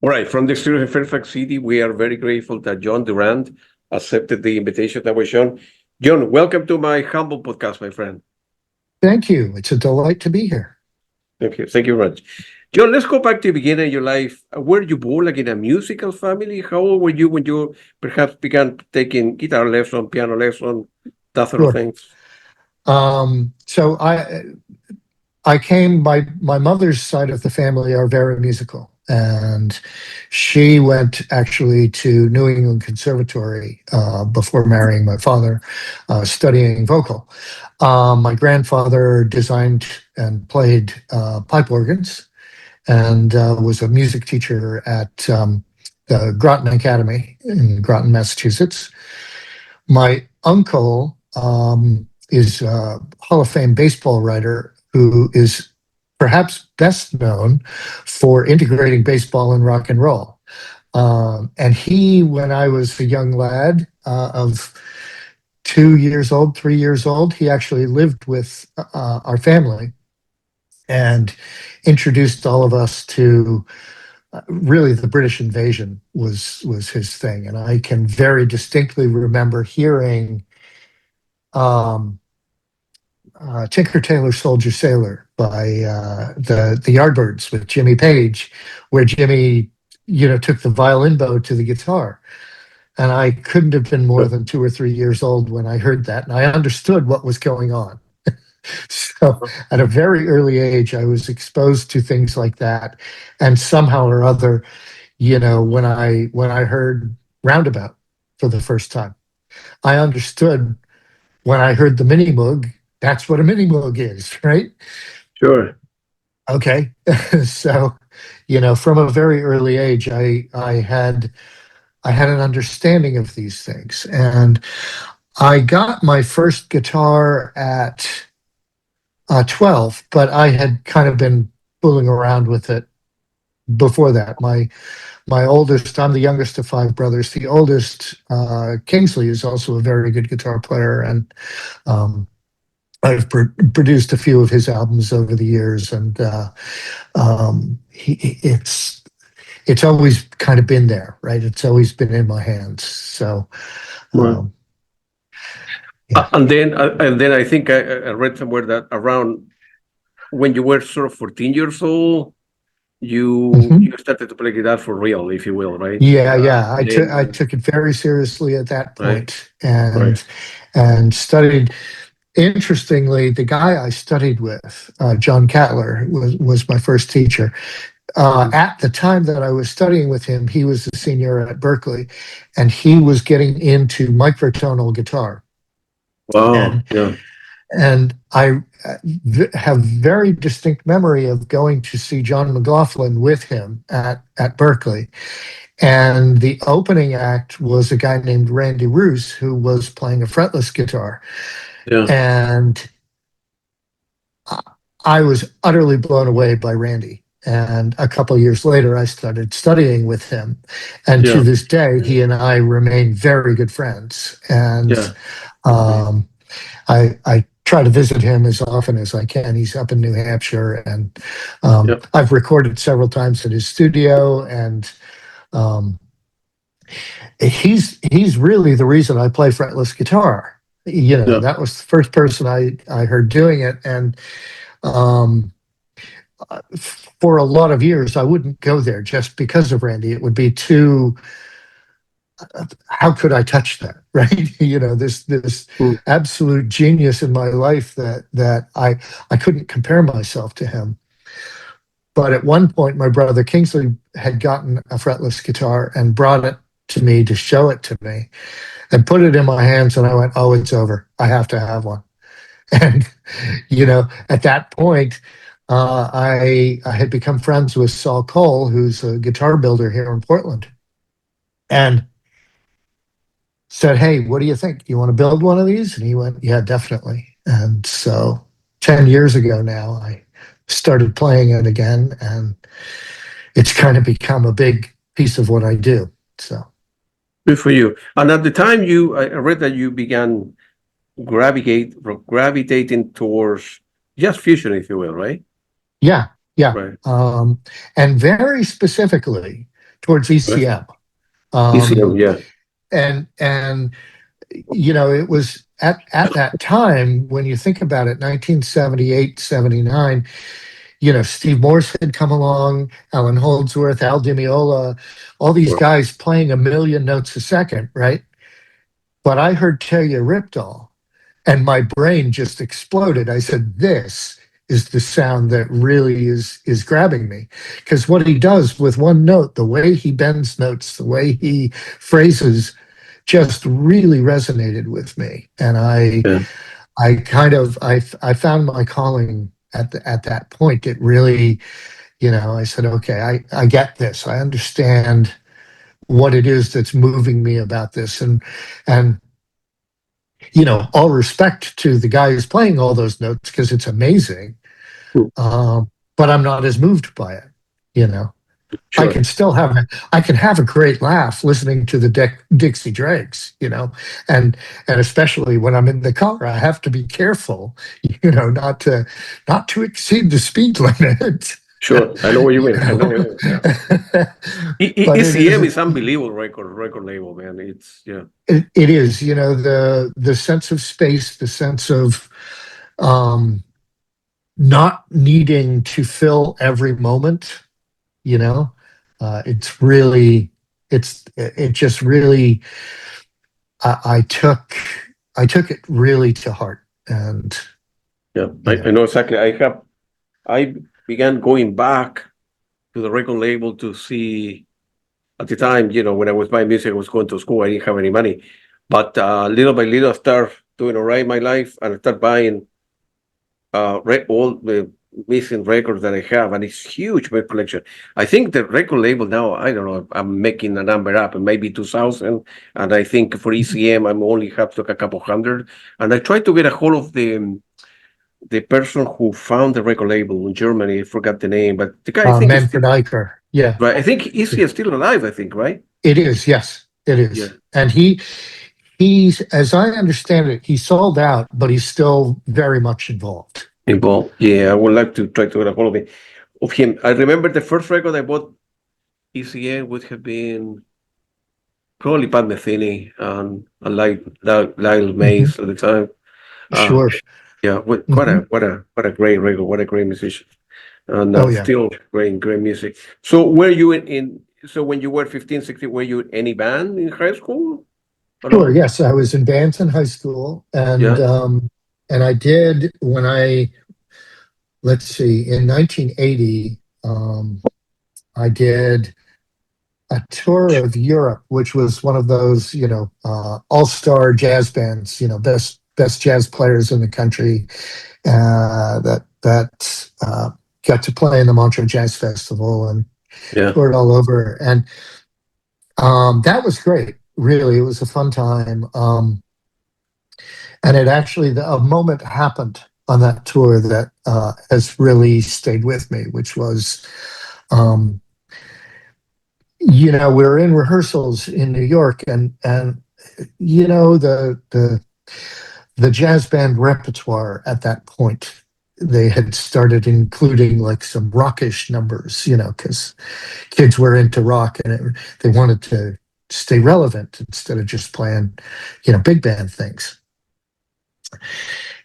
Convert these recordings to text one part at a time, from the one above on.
All right, from the studio in Fairfax City, we are very grateful that Jon Durant accepted the invitation that was shown. Jon, welcome to my humble podcast, my friend. Thank you. It's a delight to be here. Thank you. Thank you very much. Jon, let's go back to the beginning of your life. Were you born like in a musical family? How old were you when you perhaps began taking guitar lesson, piano lesson, that sort of Sure. things? So I came by my mother's side of the family are very musical, and she went actually to New England Conservatory before marrying my father, studying vocal. My grandfather designed and played pipe organs, and was a music teacher at the Groton Academy in Groton, Massachusetts. My uncle is a Hall of Fame baseball writer who is perhaps best known for integrating baseball and rock and roll. And he, when I was a young lad of 2 years old, 3 years old, he actually lived with our family and introduced all of us to really the British invasion was his thing. And I can very distinctly remember hearing Tinker Tailor Soldier Sailor by the Yardbirds with Jimmy Page, where Jimmy, took the violin bow to the guitar. And I couldn't have been more than 2 or 3 years old when I heard that, and I understood what was going on. So at a very early age, I was exposed to things like that, and somehow or other, when I heard Roundabout for the first time, I understood when I heard the Mini Moog, that's what a Mini Moog is, right? Sure. Okay. So, from a very early age, I had an understanding of these things. And I got my first guitar at 12, but I had kind of been fooling around with it before that. My oldest, I'm the youngest of 5 brothers. The oldest, Kingsley, is also a very good guitar player, and I've produced a few of his albums over the years, and it's always kind of been there, right? It's always been in my hands. So, yeah. And then I think I read somewhere that around when you were sort of 14 years old, you started to play guitar for real, if you will, right? Yeah. I took it very seriously at that point, and studied. Interestingly, the guy I studied with, John Cattler, was my first teacher. At the time that I was studying with him, he was a senior at Berklee, and he was getting into microtonal guitar. Wow. And I have very distinct memory of going to see John McLaughlin with him at Berklee. And the opening act was a guy named Randy Roos, who was playing a fretless guitar. Yeah. And I was utterly blown away by Randy. And a couple of years later, I started studying with him. And to this day, he and I remain very good friends. And I try to visit him as often as I can. He's up in New Hampshire, and I've recorded several times at his studio. And he's really the reason I play fretless guitar. That was the first person I heard doing it. And for a lot of years, I wouldn't go there just because of Randy. It would be too, how could I touch that, right? This absolute genius in my life that I couldn't compare myself to him. But at one point, my brother Kingsley had gotten a fretless guitar and brought it to me to show it to me, and put it in my hands, and I went, oh, it's over. I have to have one. And, at that point, I had become friends with Saul Cole, who's a guitar builder here in Portland, and said, hey, what do you think? You want to build one of these? And he went, yeah, definitely. And so 10 years ago now, I started playing it again, and it's kind of become a big piece of what I do. So good for you. And at the time, I read that you began gravitating towards just fusion, if you will, right? Yeah. Right. And very specifically towards ECM. ECM, yeah. And you know, it was at that time, when you think about it, 1978, 79, you know, Steve Morse had come along, Alan Holdsworth, Al Di Meola, all these guys playing a million notes a second, right? But I heard Telia Ripdahl, and my brain just exploded. I said, this is the sound that really is grabbing me. Because what he does with one note, the way he bends notes, the way he phrases, just really resonated with me. And Yeah. I found my calling at that point. It really, you know, I said, okay, I get this. I understand what it is that's moving me about this. And you know, all respect to the guy who's playing all those notes, because it's amazing. Hmm. But I'm not as moved by it, you know. Sure. I can have a great laugh listening to the Dixie Dregs, you know, and especially when I'm in the car, I have to be careful, you know, not to exceed the speed limit. Sure. I know what you mean. I know what you mean. Yeah. But ECM is unbelievable record label, man. It's yeah. It is, you know, the sense of space, the sense of not needing to fill every moment, you know. It's really, it just really, I took it really to heart. And Yeah, I know exactly. I began going back to the record label to see. At the time, you know, when I was buying music, I was going to school. I didn't have any money, but little by little, I start doing all right in my life, and I start buying all the missing records that I have, and it's huge record collection. I think the record label now, I don't know, I'm making a number up, it may be 2,000, and I think for ECM, I'm only have like a couple hundred, and I tried to get a hold of the person who found the record label in Germany. I forgot the name, but the guy I think is Manfred Eicher, yeah, right. I think he's still alive. I think, right? it is, yes, it is. Yeah. And he's, as I understand it, he sold out, but he's still very much involved. Involved. Yeah, I would like to try to get a hold of him. I remember the first record I bought ECM would have been probably Pat Metheny and Lyle Mays at the time. Sure. Yeah, what a great record, what a great musician, and Oh yeah. still great music. So were you so when you were 15, 16, were you in any band in high school? Sure. Yes, I was in bands in high school, and Yeah. I did let's see, in 1980, I did a tour of Europe, which was one of those, you know, all-star jazz bands, you know, best jazz players in the country, that got to play in the Montreux Jazz Festival and Yeah. toured all over, and that was great. Really, it was a fun time. And it actually, a moment happened on that tour that has really stayed with me, which was, you know, we were in rehearsals in New York, and you know, the jazz band repertoire at that point, they had started including like some rockish numbers, you know, because kids were into rock, and they wanted to stay relevant instead of just playing, you know, big band things.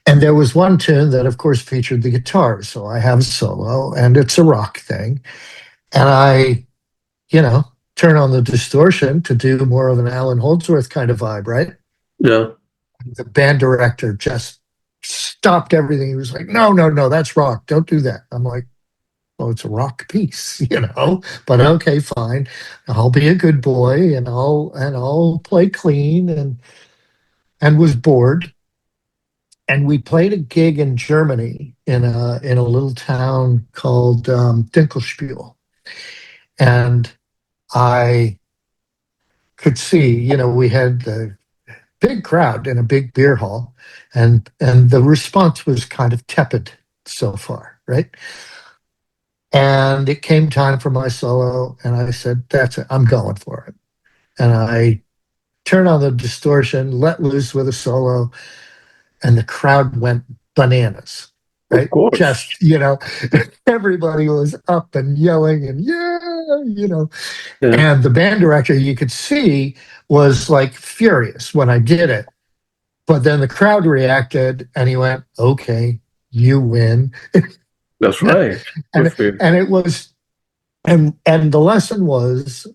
And there was one tune that, of course, featured the guitar. So I have a solo, and it's a rock thing. And I, you know, turn on the distortion to do more of an Alan Holdsworth kind of vibe, right? Yeah. The band director just stopped everything. He was like, no, that's rock. Don't do that. I'm like, well, it's a rock piece, you know, but okay, fine. I'll be a good boy, and I'll play clean, and was bored. And we played a gig in Germany in a little town called Dinkelspiel, and I could see, you know, we had the big crowd in a big beer hall, and the response was kind of tepid so far, right? And it came time for my solo, and I said, "That's it, I'm going for it." And I turned on the distortion, let loose with a solo, and the crowd went bananas, Of right? course. Just, you know, everybody was up and yelling and yeah, you know. Yeah. And the band director, you could see, was like furious when I did it. But then the crowd reacted and he went, okay, you win. That's right. and and it was and the lesson was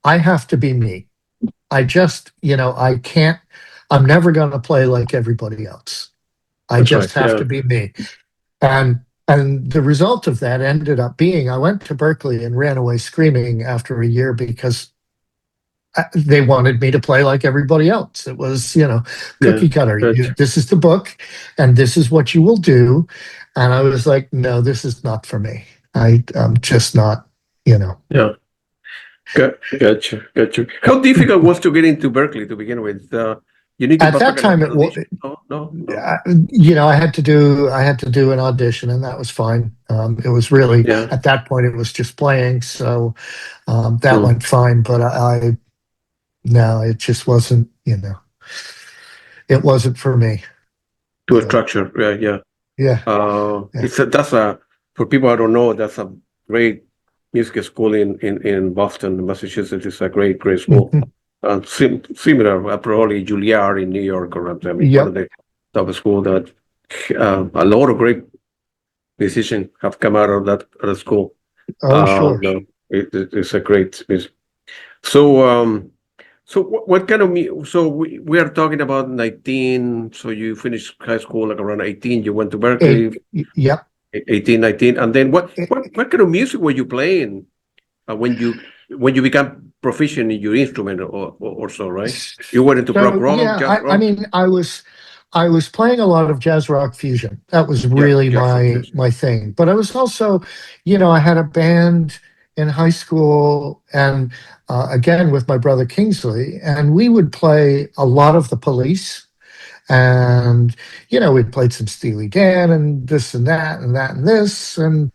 I have to be me. I just, I can't, I'm never going to play like everybody else. I That's right. just have Yeah. to be me. And the result of that ended up being I went to Berkeley and ran away screaming after a year because they wanted me to play like everybody else. It was, Yeah. cookie cutter. Gotcha. This is the book and this is what you will do. And I was like, no, this is not for me. I'm just not, Yeah. Gotcha. Gotcha. How difficult was to get into Berkeley to begin with? You need to At pass that like an time, audition? No, no, no. I had to do an audition, and that was fine. It was really Yeah. at that point it was just playing, so that Mm. went fine. But no, it just wasn't. It wasn't for me. To a So structure. Yeah. Yeah. yeah, yeah. That's for people I don't know, that's a great music school in Boston, Massachusetts. It's a great school. Mhm. Similar, probably Juilliard in New York, or I mean, one of Yep. the top school that a lot of great musicians have come out of that school. Oh, sure. No, it's a great music. So, what kind of so we are talking about 19. So you finished high school like around 18. You went to Berkeley. Yep. 18, 19, and then what Eh, what kind of music were you playing when you become proficient in your instrument or so, right? You went into prog So rock, yeah, jazz I rock, mean, I was playing a lot of jazz rock fusion. That was yeah, really jazz rock my fusion. my thing. But I was also, I had a band in high school, and again with my brother Kingsley, and we would play a lot of the Police, and we'd played some Steely Dan and this and that and that and this, and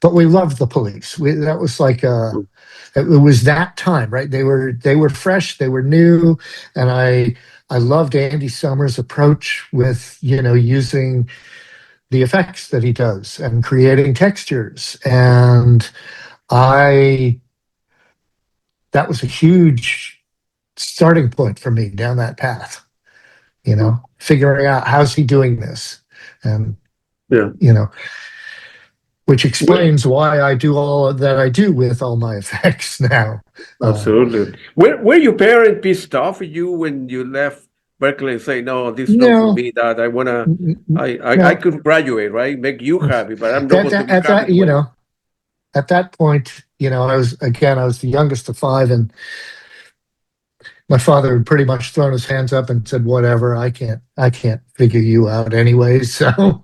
but we loved the Police. That was like Mm. it was that time, right? They were fresh, they were new, and I loved Andy Summers' approach with using the effects that he does and creating textures, and I that was a huge starting point for me down that path. Mm. Figuring out how's he doing this, and Yeah, you know which well, explains why I do all that I do with all my effects now. Uh, absolutely. Were your parents pissed off at you when you left Berkeley and say, no, this is not for no, me, that I wanna I no, could graduate, right? Make you happy, but I'm not that, going to that be at happy that the way. at that point, I was the youngest of five, and my father had pretty much thrown his hands up and said, "Whatever, I can't figure you out anyway." So,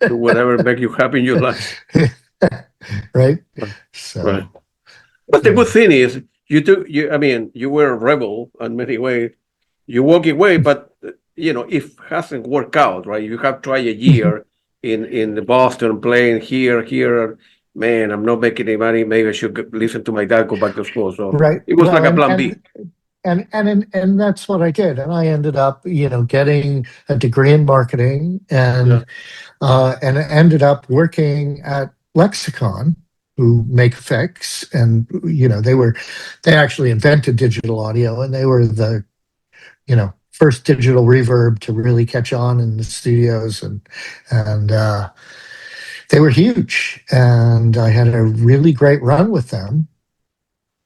Do whatever make you happy in your life. right, Right. so But the good yeah, thing is, I mean, you were a rebel in many ways. You walk away, but if hasn't worked out, right? You have tried a year in the Boston playing here. Man, I'm not making any money. Maybe I should listen to my dad, go back to school. So right. it was Well, like a and plan and B. and that's what I did, and I ended up, getting a degree in marketing, Yeah. and I ended up working at Lexicon, who make effects, and they actually invented digital audio, and they were the first digital reverb to really catch on in the studios, and they were huge, and I had a really great run with them,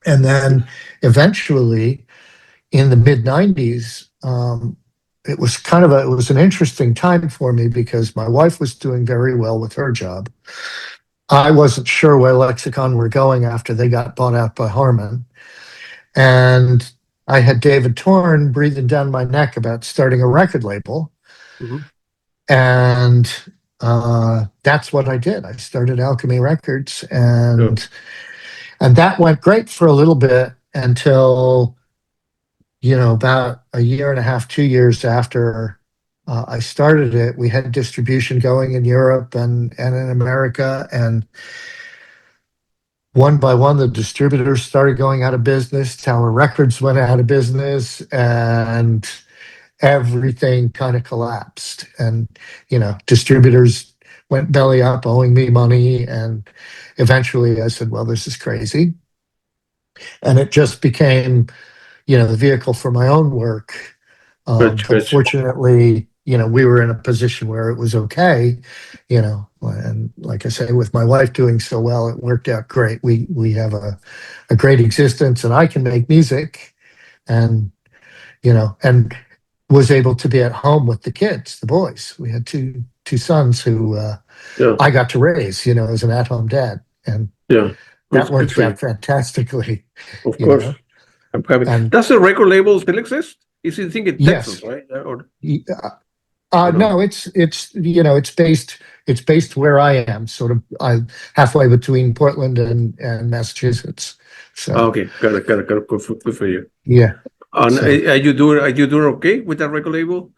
and then eventually in the mid 90s. It was an interesting time for me because my wife was doing very well with her job. I wasn't sure where Lexicon were going after they got bought out by Harman. And I had David Torn breathing down my neck about starting a record label. Mhm. And that's what I did. I started Alchemy Records, Yeah. and that went great for a little bit until about a year and a half, 2 years after I started it. We had distribution going in Europe and in America, and one by one, the distributors started going out of business. Tower Records went out of business, and everything kind of collapsed. And distributors went belly up, owing me money. And eventually, I said, "Well, this is crazy. and it just became, the vehicle for my own work. Good, But good. fortunately, we were in a position where it was okay, and like I say, with my wife doing so well, it worked out great. We have a great existence, and I can make music, and and was able to be at home with the kids, the boys. We had two sons who Yeah, I got to raise, as an at-home dad, and yeah. that Good worked for you. out fantastically, Of you course. know. I'm happy. And Does the record label still exist? Is it think in Texas, yes, right? Or no? no, it's based where I am, sort of halfway between Portland and Massachusetts. Ah, So okay, got it. Good for you. yeah, And so are you doing okay with that record label?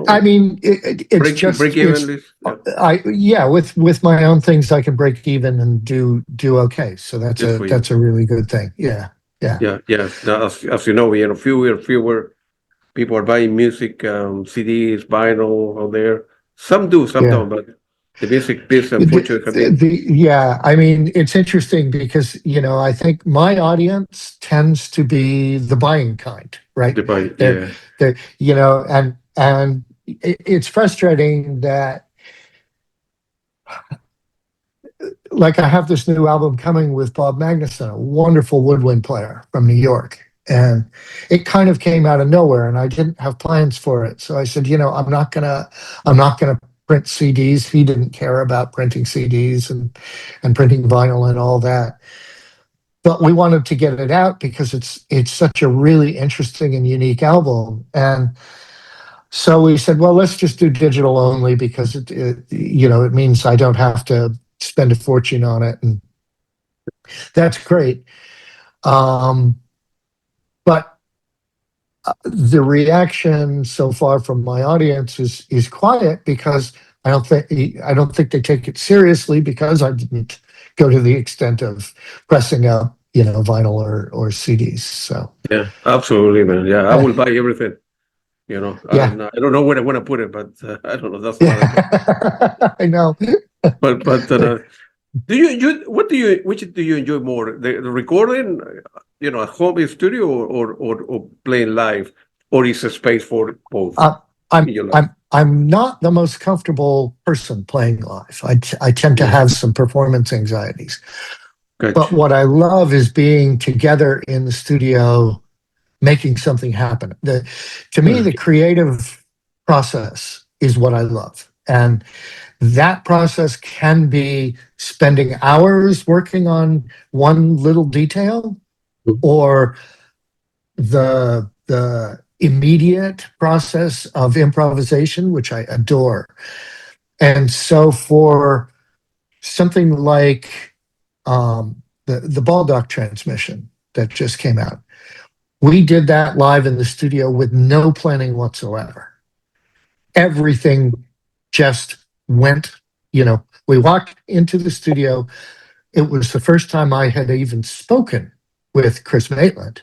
I mean, it's Break just even it's list. Yeah, I yeah, with my own things I can break even and do okay. So that's just a for you. that's a really good thing. Yeah, yeah, Yeah, yeah. Now, as you know, fewer people are buying music, CDs, vinyl out there. Some do, some yeah. don't. But the music biz, The, unfortunately, have been yeah, I mean, it's interesting because, I think my audience tends to be the buying kind, right? divided. They're, Yeah, and it's frustrating that, like, I have this new album coming with Bob Magnus, a wonderful woodwind player from New York. And it kind of came out of nowhere, and I didn't have plans for it. So I said, I'm not gonna print CDs. He didn't care about printing CDs and printing vinyl and all that. But we wanted to get it out because it's such a really interesting and unique album. And so we said, well, let's just do digital only because it means I don't have to spend a fortune on it, and that's great. But the reaction so far from my audience is quiet because I don't think they take it seriously because I didn't go to the extent of pressing out vinyl or CDs. So yeah, absolutely, man. Yeah, I will buy everything. yeah, And I don't know where I want to put it, but I don't know. That's another question. yeah, I know. But which do you enjoy more, the recording, at home in studio, or playing live, or is a space for both Uh, in I'm your life? I'm not the most comfortable person playing live. I tend to Yeah, have some performance anxieties. But gotcha. what I love is being together in the studio, making something happen. To me, the creative process is what I love. And that process can be spending hours working on one little detail, or the immediate process of improvisation, which I adore. And so for something like the Baldock Transmission that just came out, we did that live in the studio with no planning whatsoever. Everything just went, we walked into the studio. It was the first time I had even spoken with Chris Maitland.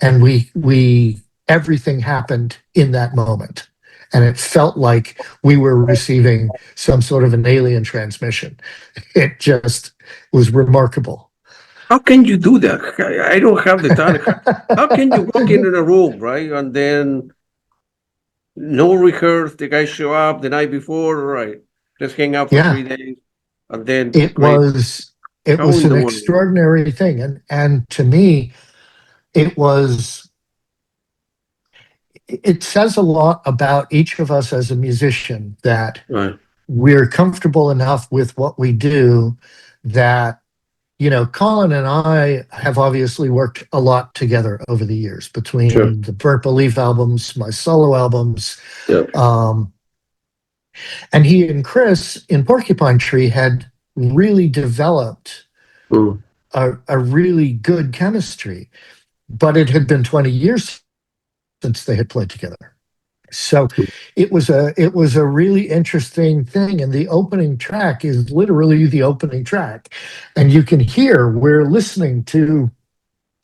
And we everything happened in that moment. And it felt like we were receiving some sort of an alien transmission. It just was remarkable. How can you do that? I don't have the time. How can you walk in a room, right, and then no rehearse, the guys show up the night before, right? Let's hang out for Yeah, 3 days, and then it great. was it How was in an the world? extraordinary thing. And to me, it was it says a lot about each of us as a musician that Right, we're comfortable enough with what we do that, Colin and I have obviously worked a lot together over the years sure. between the Burnt Belief albums, my solo albums. Yeah. Um, and he and Chris in Porcupine Tree had really developed Mm. a really good chemistry, but it had been 20 years since they had played together. So it was a really interesting thing, and the opening track is literally the opening track, and you can hear we're listening to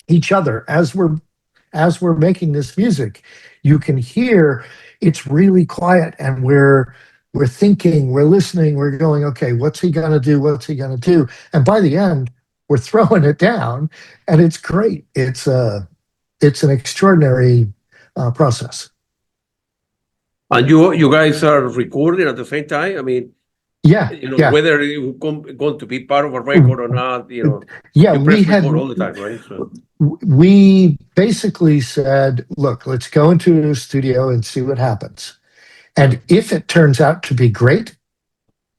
each other as we're making this music. You can hear it's really quiet, and we're thinking, we're listening, we're going, okay, what's he gonna do? What's he gonna do? And by the end, we're throwing it down, and it's great. It's an extraordinary process. And you guys are recording at the same time? I mean, Yeah, yeah, whether you going to be part of a record or not, yeah. you press record all the time, right? So, We basically said, look, let's go into the studio and see what happens. And if it turns out to be great,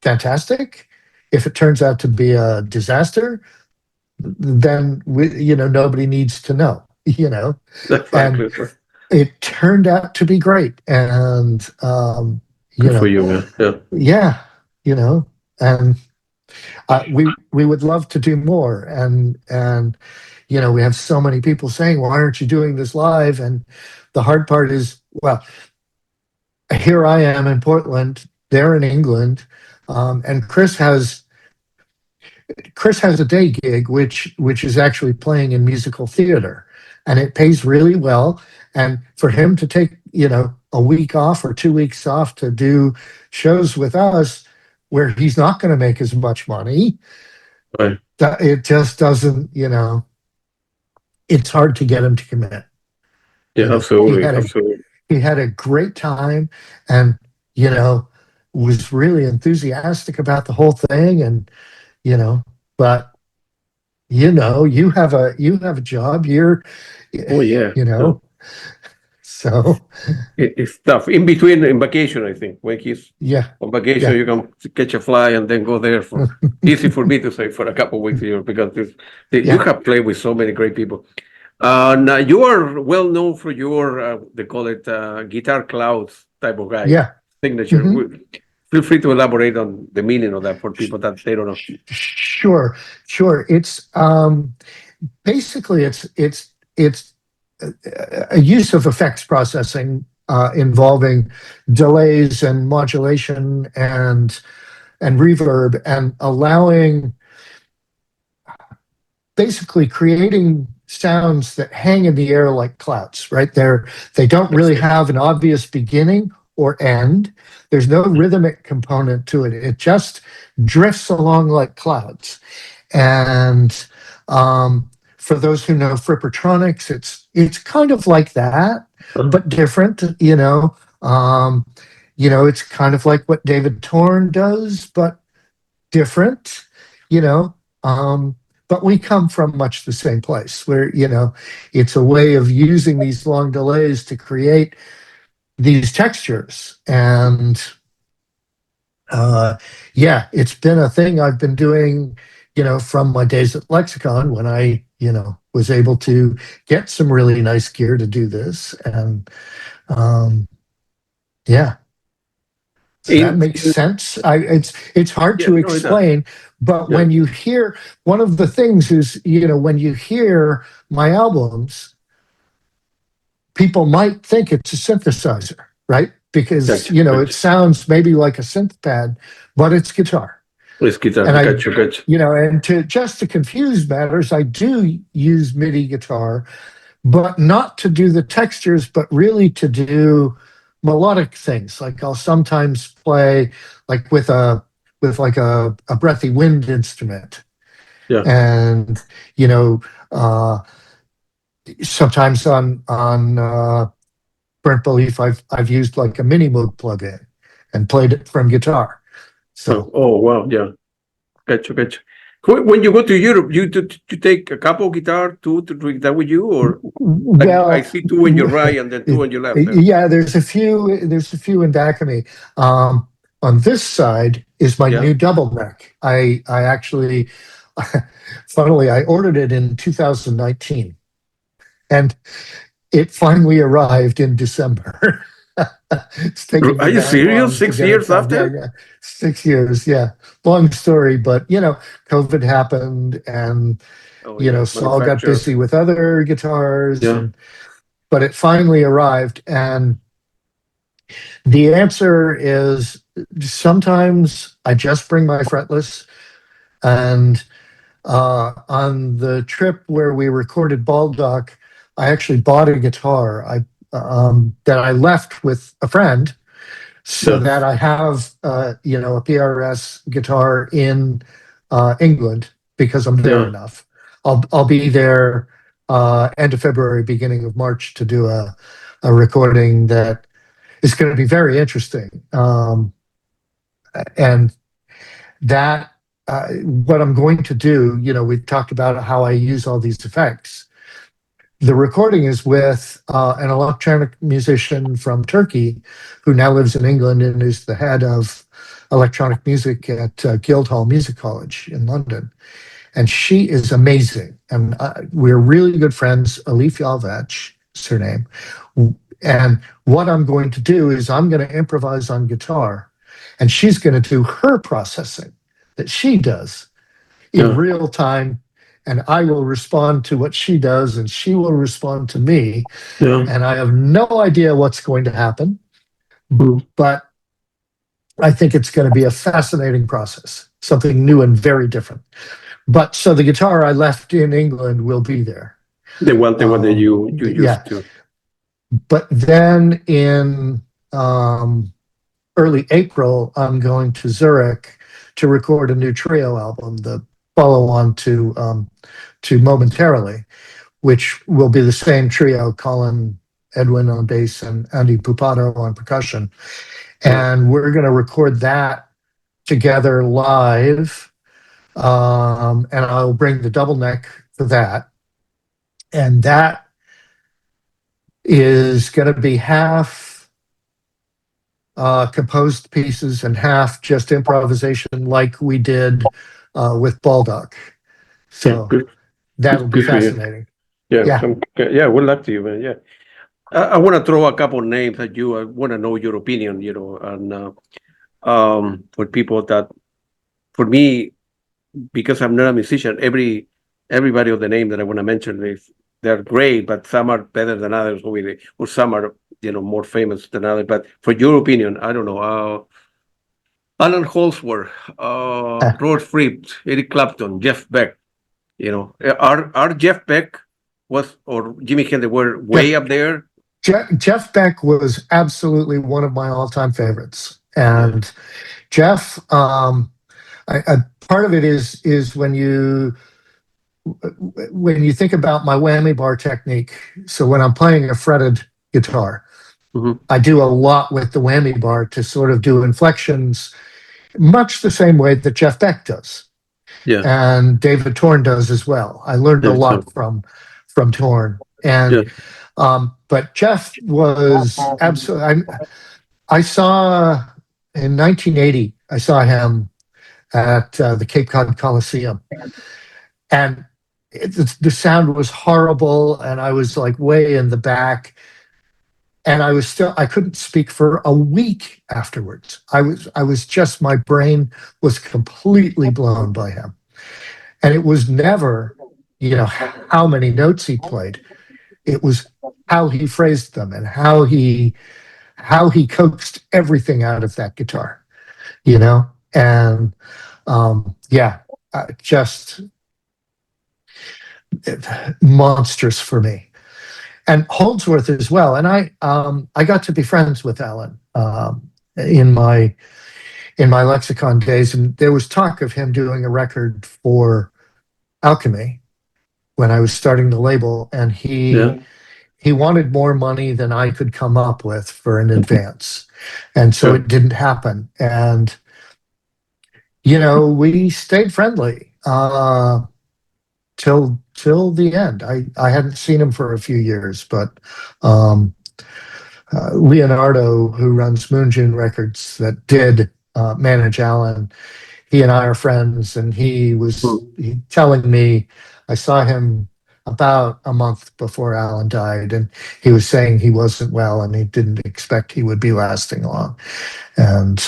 fantastic. If it turns out to be a disaster, then nobody needs to know, exactly. And it turned out to be great. And Good for you, man. Yeah. yeah, and we would love to do more. And we have so many people saying, why aren't you doing this live? And the hard part is, well, here I am in Portland, they're in England, and Chris has a day gig, which is actually playing in musical theater, and it pays really well. And for him to take, a week off or 2 weeks off to do shows with us where he's not going to make as much money, Right. that it just doesn't, it's hard to get him to commit. Yeah, absolutely. He had a great time, and, was really enthusiastic about the whole thing. And, but, you have a job, Oh, yeah. So it's tough. In vacation, I think. When he's on vacation, you can catch a fly and then go there. Easy for me to say for a couple of weeks here, because you have played with so many great people. Now you are well known for your they call it guitar clouds type of guy. Yeah. Signature. Mm-hmm. Feel free to elaborate on the meaning of that for people that they don't know. Sure. It's basically it's a use of effects processing involving delays and modulation and reverb, and allowing, basically creating sounds that hang in the air like clouds, right? They don't really have an obvious beginning or end. There's no rhythmic component to it. It just drifts along like clouds. And for those who know Frippertronics, it's kind of like that, but different. It's kind of like what David Torn does, but different. But we come from much the same place, where it's a way of using these long delays to create these textures. And it's been a thing I've been doing, from my days at Lexicon, when I was able to get some really nice gear to do this. And so that makes sense. It's hard to explain, but when you hear, one of the things is, when you hear my albums, people might think it's a synthesizer, right? Because it sounds maybe like a synth pad, but it's guitar. It's guitar. And gotcha. And to confuse matters, I do use MIDI guitar, but not to do the textures, but really to do melodic things. Like I'll sometimes play like with a breathy wind instrument. Yeah. And sometimes on Burnt Belief, I've used like a mini Moog plugin and played it from guitar. So oh wow, yeah. Gotcha. When you go to Europe, you take a couple guitar, two to drink that with you, or I see two on your right and then two on your left. Yeah, there's a few in back of me. On this side is my new double neck. I actually, funnily, I ordered it in 2019, and it finally arrived in December. Are you serious? 6 years after? Yeah. 6 years, yeah. Long story, but COVID happened, and Saul got busy with other guitars, but it finally arrived. And the answer is, sometimes I just bring my fretless. And on the trip where we recorded Baldock, I actually bought a guitar that I left with a friend, so that I have a PRS guitar in England, because I'm there Yeah. enough. I'll be there end of February, beginning of March to do a recording that is going to be very interesting. And that what I'm going to do, we've talked about how I use all these effects. The recording is with an electronic musician from Turkey who now lives in England and is the head of electronic music at Guildhall Music College in London. And she is amazing. And we're really good friends. Alif Yalvach is her name. And what I'm going to do is I'm going to improvise on guitar, and she's going to do her processing that she does in real time. And I will respond to what she does, and she will respond to me. Yeah. And I have no idea what's going to happen, Mm. but I think it's going to be a fascinating process, something new and very different. But so the guitar I left in England will be there. The one that you used to. But then in early April, I'm going to Zurich to record a new trio album, the follow-on to Momentarily, which will be the same trio, Colin Edwin on bass and Andy Pupato on percussion. And we're going to record that together live. And I'll bring the double neck for that. And that is going to be half composed pieces and half just improvisation like we did with Baldock. So that'll be fascinating. Yeah, we'd love to, man. Yeah. I want to throw a couple of names at you. I want to know your opinion, and for people that, for me, because I'm not a musician, everybody of the name that I want to mention, they're great, but some are better than others, or some are, more famous than others. But for your opinion, I don't know. Alan Holdsworth, Robert Fripp, Eric Clapton, Jeff Beck. Are Jeff Beck or Jimi Hendrix were way up there? Jeff Beck was absolutely one of my all-time favorites, and Jeff. Part of it is when you think about my whammy bar technique. So when I'm playing a fretted guitar, I do a lot with the whammy bar to sort of do inflections, much the same way that Jeff Beck does. Yeah. And David Torn does as well. I learned a lot from Torn. And but Jeff was absolutely. I saw in 1980. I saw him at the Cape Cod Coliseum, and the sound was horrible, and I was like way in the back, and I couldn't speak for a week afterwards. I was just, my brain was completely blown by him, and it was never, how many notes he played. It was how he phrased them and how he coaxed everything out of that guitar, and just monstrous for me. And Holdsworth as well. And I got to be friends with Alan in my Lexicon days, and there was talk of him doing a record for Alchemy when I was starting the label, and he wanted more money than I could come up with for an advance, and so it didn't happen. And we stayed friendly till the end. I hadn't seen him for a few years, but Leonardo, who runs Moon June Records, that did manage Alan, he and I are friends, and he was telling me, I saw him about a month before Alan died, and he was saying he wasn't well and he didn't expect he would be lasting long. And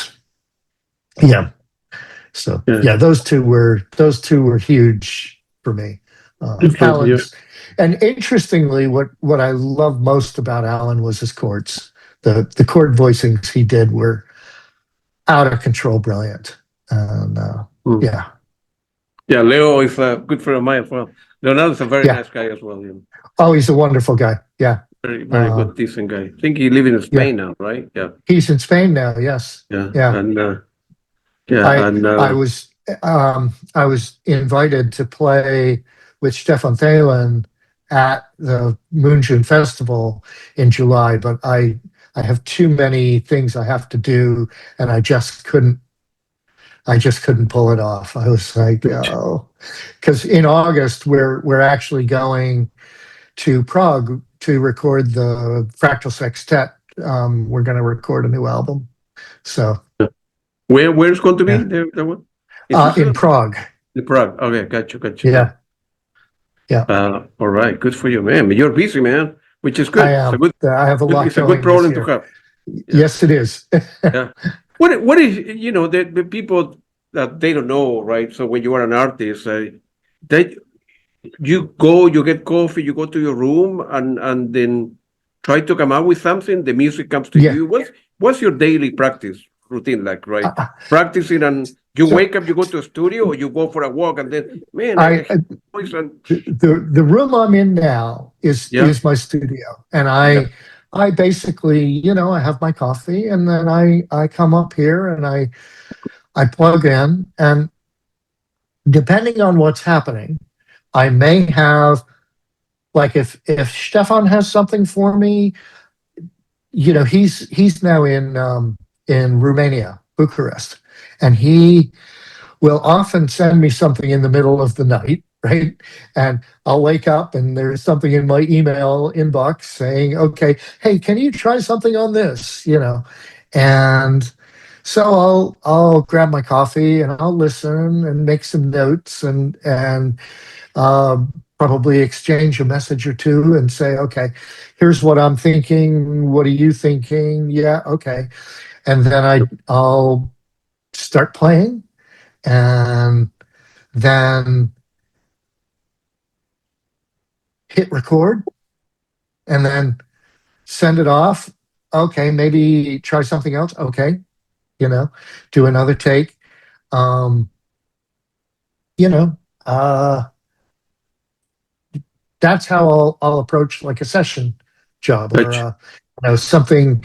those two were huge for me. Alan's, and interestingly, what I love most about Alan was his chords. The chord voicings he did were out of control brilliant. And Leo is a good friend of mine as well. Leonardo's a very nice guy as well. Oh, he's a wonderful guy. Yeah. Very, very good, decent guy. I think he lives in Spain now, right? Yeah. He's in Spain now, yes. Yeah. Yeah. And I was I was invited to play with Stefan Thalen at the Moonshine Festival in July, but I have too many things I have to do, and I just couldn't pull it off. I was like, oh, because in August we're actually going to Prague to record the Fractal Sextet. We're going to record a new album. So Where's going to be yeah, the one? in Prague. In Prague. Okay, got you. Yeah, yeah. All right, good for you, man. You're busy, man, which is good. I am. I have a lot It's a good going this problem to year. have. Yeah. Yes, it is. Yeah. What is, the people that they don't know, right? So when you are an artist, they you get coffee, you go to your room and then try to come out with something. The music comes to Yeah. you. What's your daily practice routine like, right? Uh, Practicing, and you so wake up, you go to a studio, or you go for a walk, and then, man, voice and the room I'm in now is yeah, my studio, and yeah, I basically, I have my coffee, and then I come up here and I plug in, and depending on what's happening, I may have, like, if Stefan has something for me, he's now in Romania, Bucharest, and he will often send me something in the middle of the night, right? And I'll wake up and there's something in my email inbox saying, okay, hey, can you try something on this? And so I'll grab my coffee and I'll listen and make some notes and probably exchange a message or two and say, okay, here's what I'm thinking. What are you thinking? Yeah, okay. And then I'll start playing, and then hit record, and then send it off. Okay, maybe try something else. Okay, do another take. Um, you know, uh, that's how I'll approach like a session job or touch, something.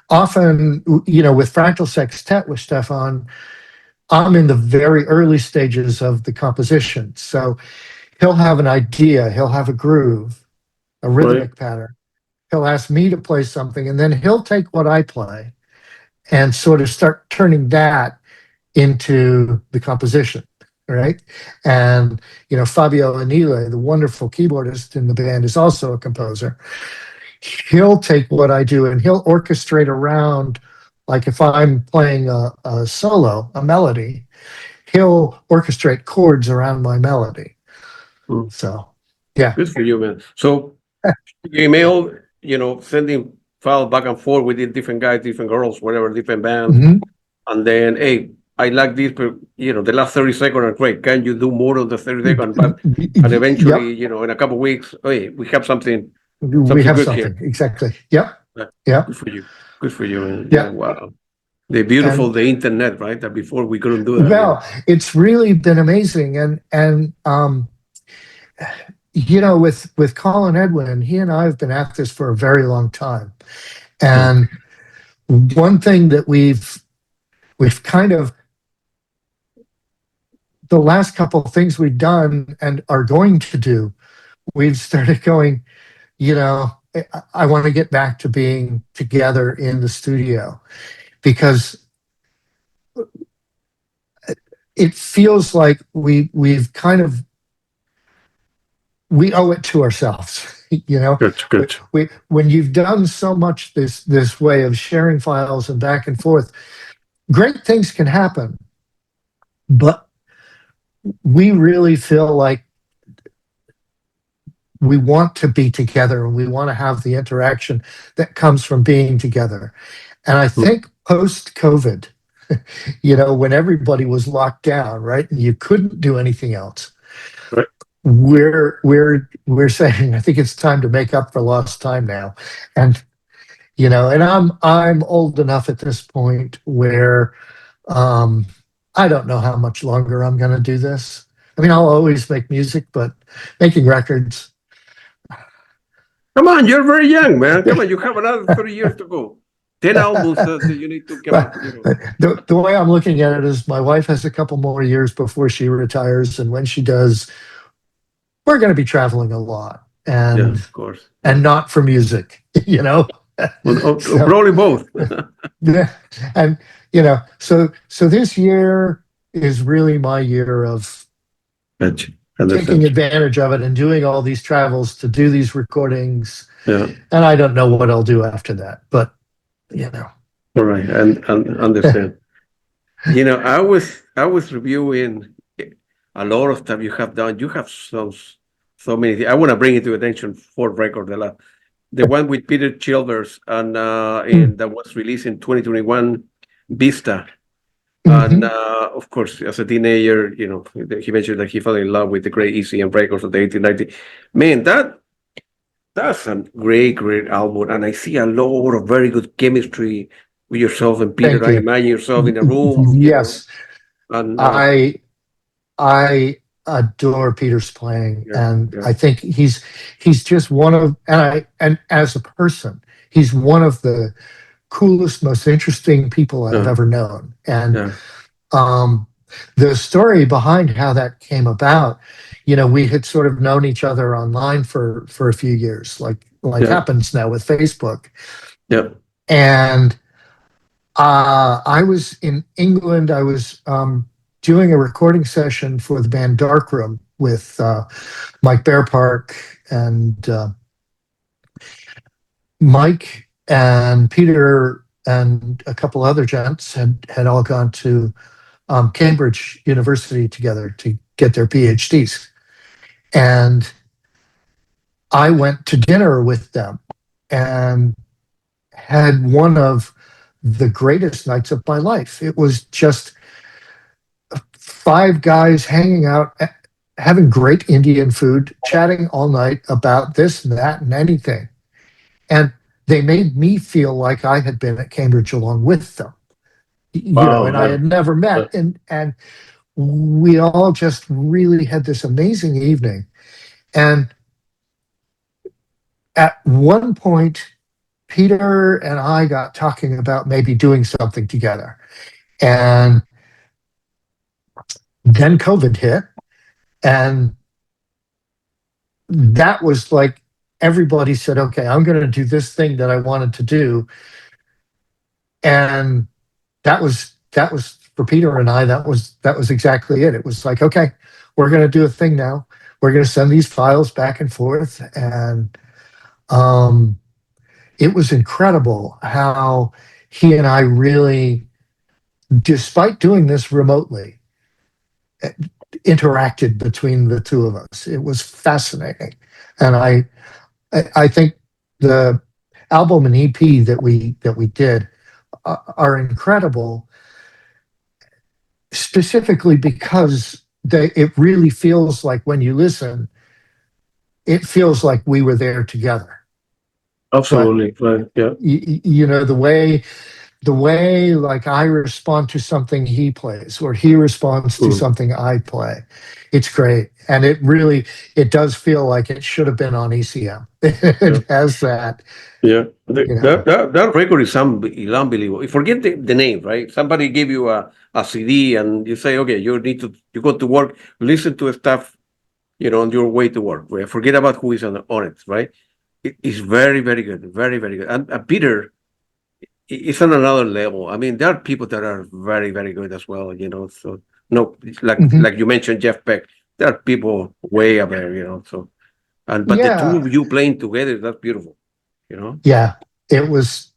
Often, with Fractal Sextet with Stefan, I'm in the very early stages of the composition. So he'll have an idea, he'll have a groove, a right? rhythmic pattern. He'll ask me to play something, and then he'll take what I play and sort of start turning that into the composition, right? And Fabio Anile, the wonderful keyboardist in the band, is also a composer. He'll take what I do and he'll orchestrate around, like if I'm playing a solo, a melody, he'll orchestrate chords around my melody. Mm. So, yeah. Good for you, man. So email, sending file back and forth with the different guys, different girls, whatever, different bands. Mhm. And then, hey, I like this, but the last 30 seconds are great. Can you do more of the 30 seconds? But and eventually, Yep, in a couple of weeks, hey, we have something we have good here. something. Exactly. Yep. Yeah. Yep. Good for you. Good for you. And yeah, Yeah. wow. The internet, right? That before we couldn't do that. Well, it's really been amazing. And with Colin Edwin, he and I have been at this for a very long time. And one thing that we've kind of, the last couple of things we've done and are going to do, we've started going, I want to get back to being together in the studio, because it feels like we've kind of, we owe it to ourselves. Good. When you've done so much this way of sharing files and back and forth, great things can happen, but we really feel like we want to be together and we want to have the interaction that comes from being together. And I think post COVID, when everybody was locked down, right, and you couldn't do anything else, Right. we're saying, I think it's time to make up for lost time now. And and I'm old enough at this point where I don't know how much longer I'm going to do this. I mean, I'll always make music, but making records. Come on, you're very young, man. Come on, you have another 30 years to go. 10 albums that you need to come But up, you know. the way I'm looking at it is my wife has a couple more years before she retires. And when she does, we're going to be traveling a lot Yeah, of course. and Yeah. not for music, you know? So, Probably both. yeah. And, so this year is really my year of Gotcha. taking Understand. advantage of it and doing all these travels to do these recordings. Yeah. And I don't know what I'll do after that, but, you know. All right. And understand. I was reviewing a lot of stuff you have done. You have so many. I want to bring it to attention for record the one with Peter Chilvers and that was released in 2021, Vista. And Mhm. of course, as a teenager, he mentioned that he fell in love with the great ECM records of the 1890. Man, that's a great album, and I see a lot of very good chemistry with yourself and Peter. Thank I you. imagine yourself in a room, Yes, and I I adore Peter's playing, yeah, and yeah, I think he's just one of and as a person, he's one of the coolest, most interesting people I've yeah, ever known. And yeah, um, the story behind how that came about, we had sort of known each other online for a few years, like yeah, happens now with Facebook. yeah, And I was in England. I was doing a recording session for the band Darkroom with Mike Bearpark and Mike and Peter and a couple other gents had all gone to Cambridge University together to get their PhDs. And I went to dinner with them and had one of the greatest nights of my life. It was just five guys hanging out, having great Indian food, chatting all night about this and that and anything. And they made me feel like I had been at Cambridge along with them, wow, and I had never met. And we all just really had this amazing evening. And at one point, Peter and I got talking about maybe doing something together. And then COVID hit. And that was like everybody said, okay, I'm going to do this thing that I wanted to do. And that was for Peter and I, that was exactly it. It was like, okay, we're going to do a thing now. We're going to send these files back and forth. And it was incredible how he and I really, despite doing this remotely, interacted between the two of us. It was fascinating. And I think the album and EP that we did are incredible, specifically because it really feels like when you listen, it feels like we were there together. absolutely, right, yeah, The way like I respond to something he plays or he responds to something I play, it's great. And it does feel like it should have been on ECM. yeah, It has that, yeah. you know. That record is unbelievable. Forget the name, right? Somebody give you a CD and you say, okay, you go to work, listen to stuff, on your way to work. Right? Forget about who is on it, right? It is very, very good, very, very good. And Peter is on another level. I mean, there are people that are very, very good as well, So no, Mhm. like you mentioned, Jeff Beck. There are people way up there, So but the two Yeah, of you playing together, that's beautiful, you know. yeah. It was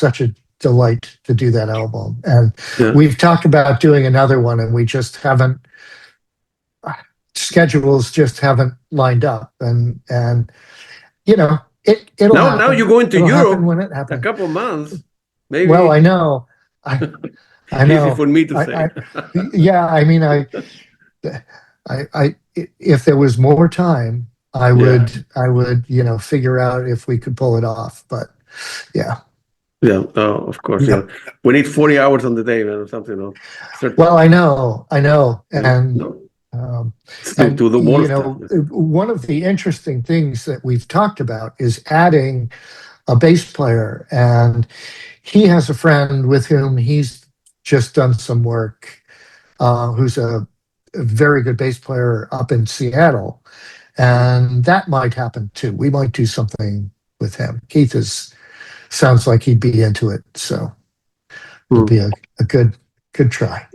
such a delight to do that album. And Yeah. we've talked about doing another one, and we just haven't, schedules just haven't lined up. And it'll Now happen. you're going to It'll happen Europe when it a happens. couple months, Well, I maybe. know. I Easy know. for me to I say. yeah, I mean, if there was more time, Yeah. I would, figure out if we could pull it off. But yeah. Yeah, of course, Yeah. we need 40 hours on the day, man, or something, Well, I know. yeah, And no, um, to do more stuff. one of the interesting things that we've talked about is adding a bass player, and he has a friend with whom he's just done some work, who's a very good bass player up in Seattle, and that might happen too. We might do something with him. Keith sounds like he'd be into it, so it'll be a good try.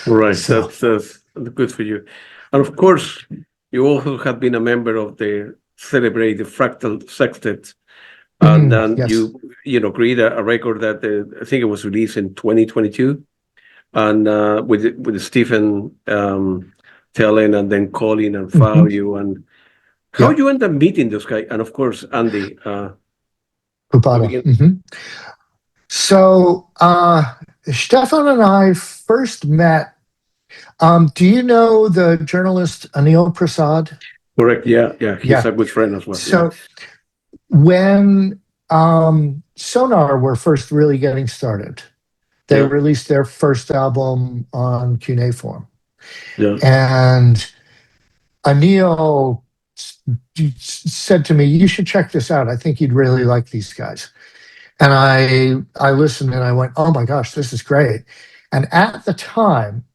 Right, So. that's good for you. And of course, you also have been a member of the celebrated Fractal Sextet, and then Yes. you created a record that I think it was released in 2022, and with Stephen Tellen, and then Colin and Fabio, and how you end up meeting this guy, and of course Andy Pupada. So Stefan and I first met. Do you know the journalist Anil Prasad? Correct. Yeah. He's a good friend as well. So when Sonar were first really getting started, they released their first album on Cuneiform. Yeah. And Anil said to me, "You should check this out. I think you'd really like these guys." And I listened and I went, "Oh my gosh, this is great." And at the time,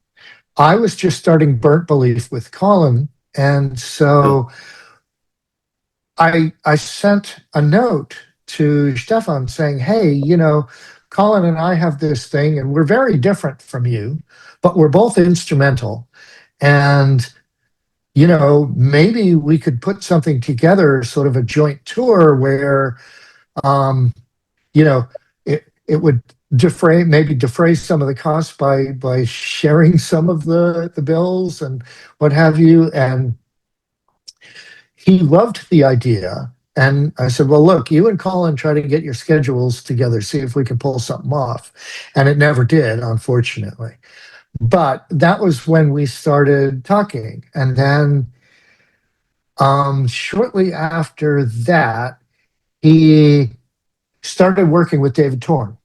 I was just starting Burnt Belief with Colin. And so I sent a note to Stefan saying, "Hey, Colin and I have this thing, and we're very different from you, but we're both instrumental. And, maybe we could put something together, sort of a joint tour where, it would defray some of the costs by sharing some of the bills and what have you." And he loved the idea. And I said, "Well, look, you and Colin try to get your schedules together, see if we can pull something off." And it never did, unfortunately. But that was when we started talking. And then shortly after that, he started working with David Torn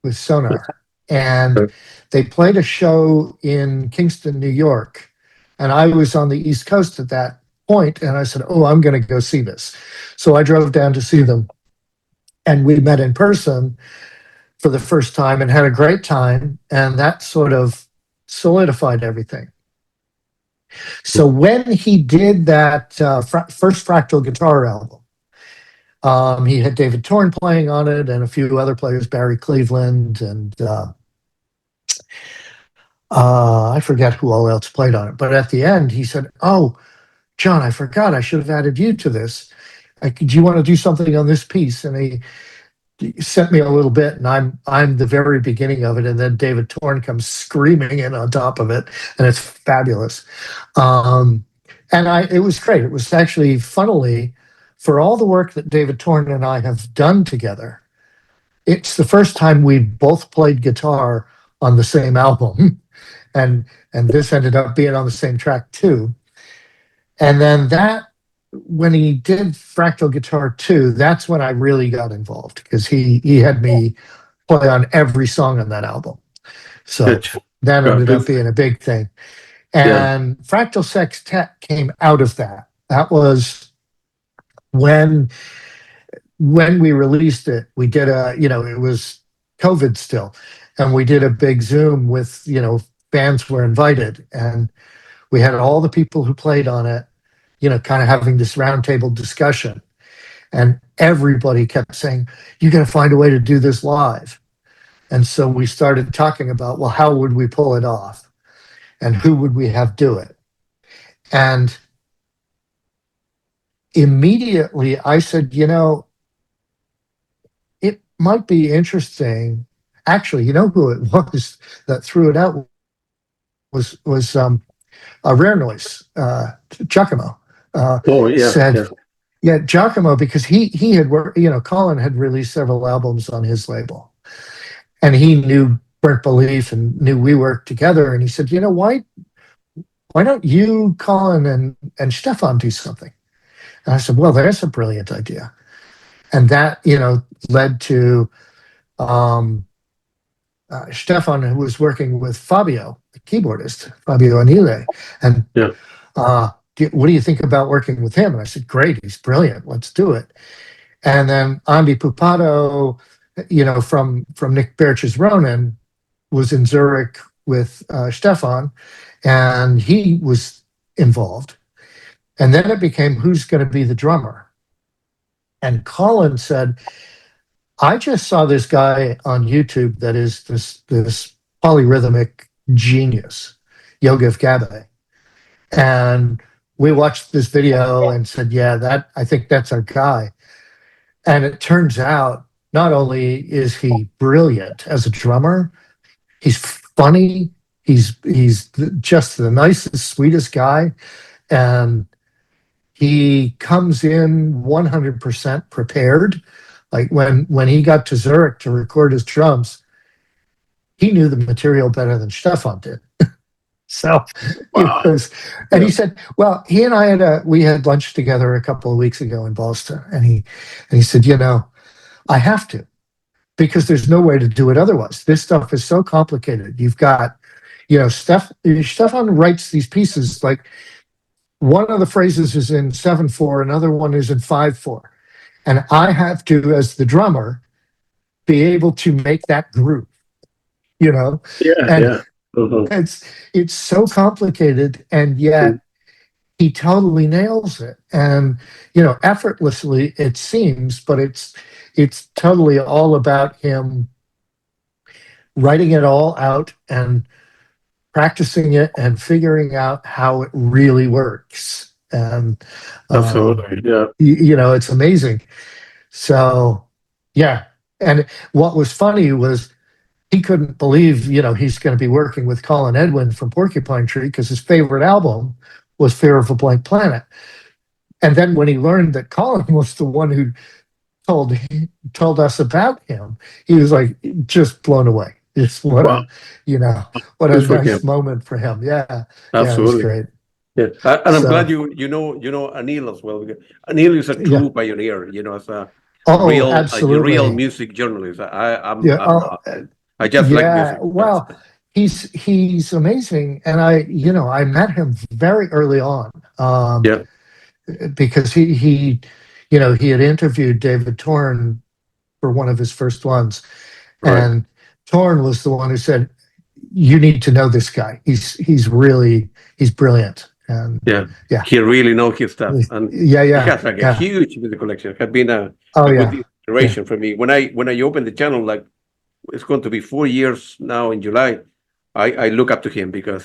with Sonar. And they played a show in Kingston, New York. And I was on the East Coast at that point, and I said, "Oh, I'm going to go see this." So I drove down to see them, and we met in person for the first time and had a great time, and that sort of solidified everything. So when he did that first Fractal Guitar album, he had David Torn playing on it and a few other players, Barry Cleveland, and I forget who all else played on it. But at the end, he said, "Oh, John, I forgot. I should have added you to this. Do you want to do something on this piece?" And he sent me a little bit, and I'm the very beginning of it. And then David Torn comes screaming in on top of it, and it's fabulous. And it was great. It was actually, funnily, for all the work that David Torn and I have done together, it's the first time we both played guitar on the same album, and this ended up being on the same track too. And then when he did Fractal Guitar 2, that's when I really got involved, because he had me play on every song on that album. So that ended up being a big thing. And Fractal Sextet came out of that. That was when we released it. We did it was COVID still, and we did a big Zoom with, fans were invited, and we had all the people who played on it, kind of having this roundtable discussion. And everybody kept saying, "You got to find a way to do this live." And so we started talking about, well, how would we pull it off? And who would we have do it? And immediately I said, it might be interesting. Actually, you know who it was that threw it out was a Rare Noise, Giacomo. Said, Giacomo, because he had worked, Colin had released several albums on his label, and he knew Burnt Belief and knew we worked together. And he said, why don't you, Colin, and Stefan do something? And I said, well, there's a brilliant idea. And that, led to Stefan, who was working with Fabio, the keyboardist, Fabio Anile. And what do you think about working with him? And I said, great, he's brilliant, let's do it. And then Andy Pupato, from Nick Birch's Ronin, was in Zurich with Stefan, and he was involved. And then it became, who's going to be the drummer? And Colin said, I just saw this guy on YouTube that is this polyrhythmic genius, Yogev Gabe. And we watched this video and said, yeah, I think that's our guy. And it turns out not only is he brilliant as a drummer, he's funny, he's just the nicest, sweetest guy. And he comes in 100% prepared. Like when he got to Zurich to record his drums, he knew the material better than Stefan did. So Wow. it was, and he said, well, he and I we had lunch together a couple of weeks ago in Boston, and he said, I have to, because there's no way to do it otherwise. This stuff is so complicated. You've got, Stefan writes these pieces, like one of the phrases is in 7/4, another one is in 5/4. And I have to, as the drummer, be able to make that groove, Yeah, and yeah. Mhm. it's so complicated, and yet he totally nails it. And, effortlessly it seems, but it's totally all about him writing it all out and practicing it and figuring out how it really works. And, Absolutely. Yeah. it's amazing. So, yeah. And what was funny was he couldn't believe, he's going to be working with Colin Edwin from Porcupine Tree, because his favorite album was Fear of a Blank Planet. And then when he learned that Colin was the one who told us about him, he was like just blown away. It's what Wow. what a Good for nice him. moment for him. Yeah, yeah, it was Absolutely. great. Yeah. And I'm glad So, you know Anil as well, because Anil is a yeah. true pioneer, as Oh, a real absolutely. music journalist. Yeah. I'm Oh, not. I just like yeah. music. Well, he's amazing, and I met him very early on, Yeah. because he had interviewed David Torn for one of his first ones, Right. and Torn was the one who said, "You need to know this guy. He's brilliant." And Yeah. yeah, He really knows his stuff, and yeah, he yeah, has like a yeah. huge music collection. It has been Oh a good yeah, yeah. inspiration for me. When I opened the channel, like it's going to be 4 years now in July. I look up to him because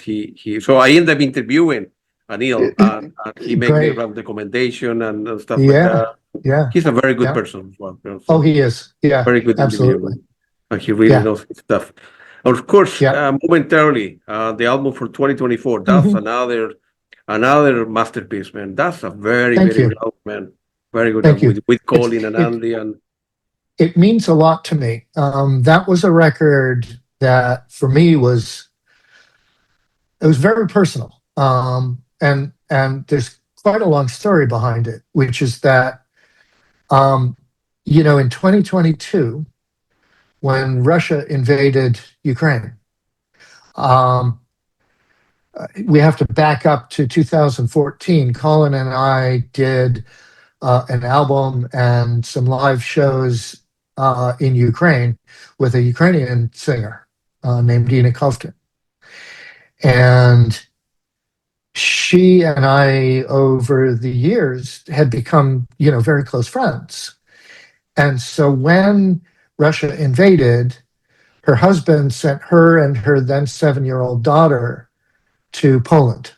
so I end up interviewing Anil, and he make me Great. run recommendation and stuff like Yeah, that. yeah, He's a very good yeah. person as well. Oh, So he is. Yeah, very good absolutely. individual, and he really Yeah, knows his stuff. Of course, yeah. momentarily, the album for 2024. That's Hmm. another masterpiece, man. That's a very Thank very good you. album, man. Very good Thank album you. with It's Colin and it Andy and it means a lot to me. That was a record that for me it was very personal. And there's quite a long story behind it, which is that in 2022, when Russia invaded Ukraine, um, we have to back up to 2014. Colin and I did an album and some live shows in Ukraine with a Ukrainian singer named Dina Kovkin. And she and I, over the years, had become, very close friends. And so when Russia invaded, her husband sent her and her then 7-year-old daughter to Poland.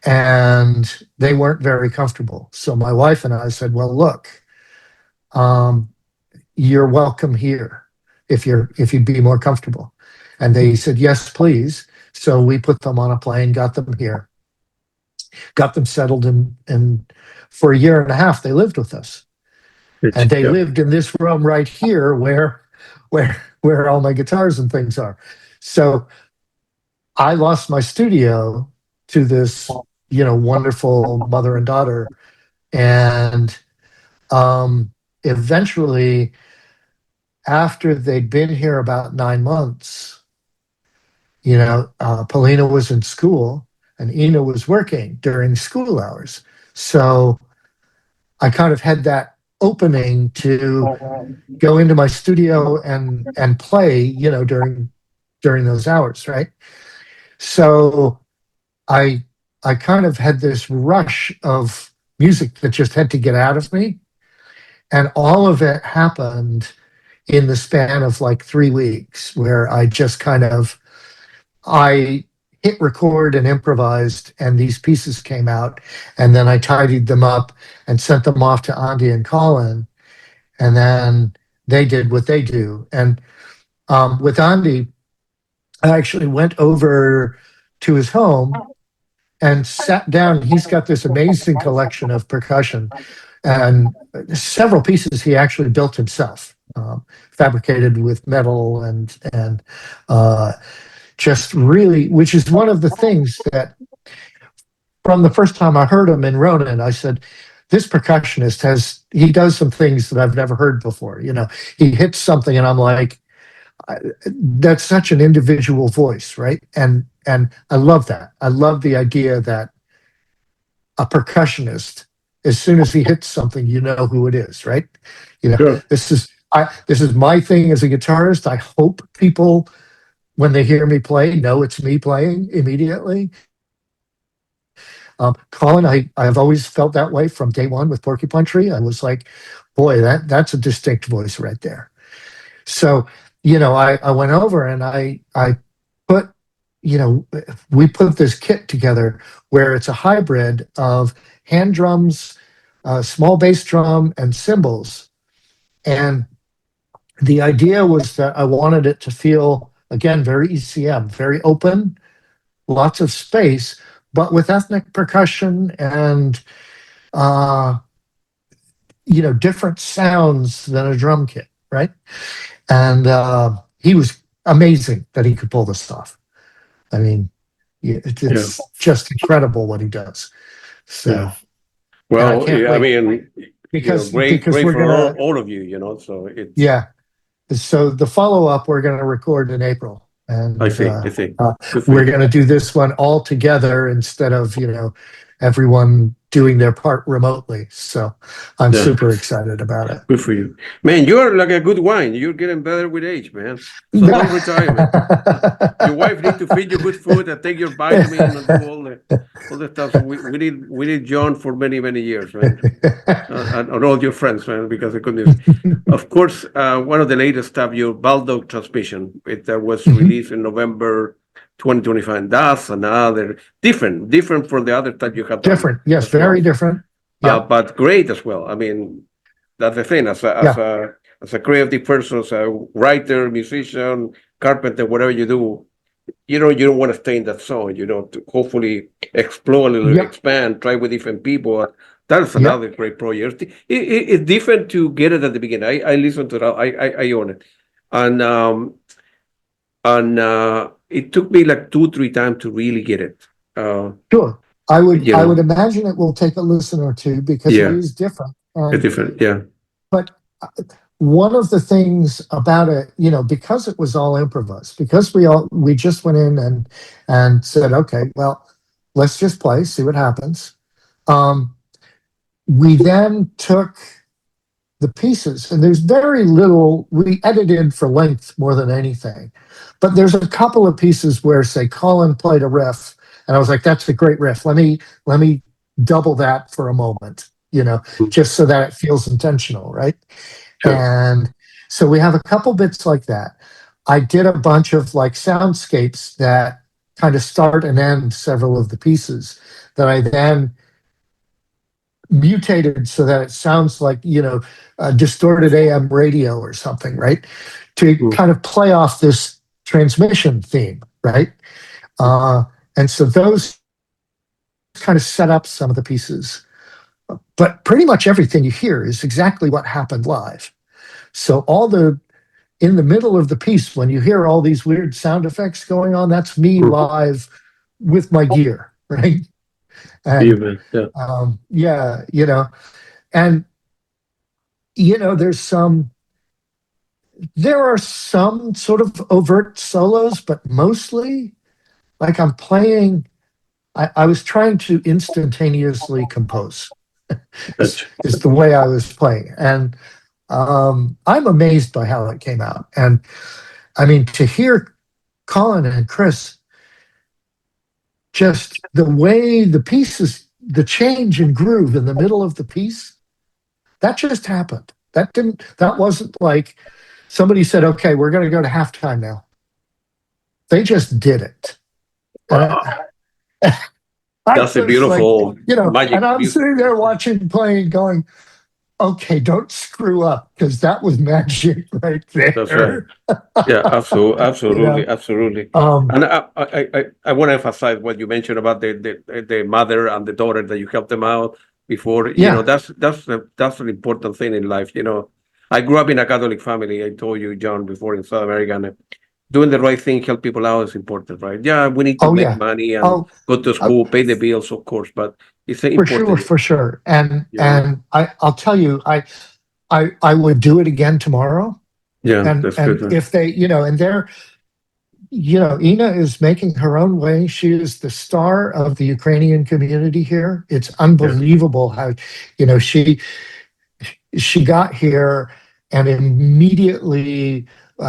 And they weren't very comfortable. So my wife and I said, well, look, um, you're welcome here if you'd be more comfortable. And they said, yes, please. So we put them on a plane, got them here, got them settled, and for a year and a half, they lived with us. And they yeah. lived in this room right here where all my guitars and things are. So I lost my studio to this, wonderful mother and daughter. And eventually, after they'd been here about 9 months, Polina was in school and Ina was working during school hours. So I kind of had that opening to go into my studio and play, during those hours, right? So I I kind of had this rush of music that just had to get out of me, and all of it happened in the span of like 3 weeks, where I just kind of I hit record and improvised, and these pieces came out, and then I tidied them up and sent them off to Andy and Colin, and then they did what they do. And with Andy, I actually went over to his home and sat down. He's got this amazing collection of percussion, and several pieces he actually built himself, fabricated with metal and just really, which is one of the things that from the first time I heard him in Ronin, I said, this percussionist he does some things that I've never heard before. He hits something and I'm like, that's such an individual voice, right? And I love that. I love the idea that a percussionist, as soon as he hits something, you know who it is, right? Sure. This is my thing as a guitarist. I hope people, when they hear me play, know it's me playing immediately. Colin, I've always felt that way from day one with Porcupine Tree. I was like, boy, that's a distinct voice right there. So, I went over and I put, we put this kit together where it's a hybrid of hand drums, small bass drum, and cymbals. And the idea was that I wanted it to feel, again, very ECM, very open, lots of space, but with ethnic percussion and, different sounds than a drum kit, right? And he was amazing that he could pull this off. I mean, it's just incredible what he does. So, yeah. Well, I mean, because great we're for gonna, all of you, so it's. yeah. So the follow-up we're going to record in April, and I see. we're going to do this one all together instead of everyone doing their part remotely. So I'm super excited about it. Good for you, man. You're like a good wine. You're getting better with age, man. So don't retire, man. Your wife needs to feed you good food and take your vitamins and do all the stuff. So we need John for many years, man. And all your friends, man, because of good news. Of course, one of the latest stuff, your Baldock Transmission, it was released in November 2025. That's another different from the other stuff you have done. Different, yes, very different. Yeah, but great as well. I mean, that's the thing. As a creative person, as a writer, musician, carpenter, whatever you do, you don't want to stay in that zone. To hopefully explore a little, expand, try with different people. That's another great project. It's different to get it at the beginning. I listened to that. I own it, and it took me like 2-3 times to really get it. Sure. I would imagine it will take a listen or two because it is different. It's different, yeah. But one of the things about it, because it was all improvised, because we just went in and said, okay, well, let's just play, see what happens. We then took the pieces, and there's very little, we edited for length more than anything. But there's a couple of pieces where, say, Colin played a riff, and I was like, that's a great riff. Let me double that for a moment, just so that it feels intentional, right? Sure. And so we have a couple bits like that. I did a bunch of like soundscapes that kind of start and end several of the pieces that I then mutated so that it sounds like, a distorted AM radio or something, right? To kind of play off this transmission theme, right? And so those kind of set up some of the pieces. But pretty much everything you hear is exactly what happened live. So in the middle of the piece, when you hear all these weird sound effects going on, that's me live with my gear, right? And, and there are some sort of overt solos, but mostly like I'm playing, I was trying to instantaneously compose, That's, is the way I was playing. And I'm amazed by how it came out. And I mean, to hear Colin and Chris, just the way the pieces, the change in groove in the middle of the piece, that just happened. That wasn't like somebody said, okay, we're going to go to halftime now. They just did it. And that's a beautiful magic. and I'm sitting there watching playing going, okay, don't screw up, because that was magic right there. That's right. Yeah, absolutely, absolutely. And I want to emphasize what you mentioned about the mother and the daughter, that you helped them out before. That's an important thing in life. I grew up in a Catholic family. I told you, John, before, in South America. And doing the right thing, help people out, is important, right? Yeah, we need to make money and go to school, pay the bills, of course, but it's important. For sure. And I'll tell you, I would do it again tomorrow. Yeah, and that's good. If they, and they're, Ina is making her own way. She is the star of the Ukrainian community here. It's unbelievable how, she got here, and immediately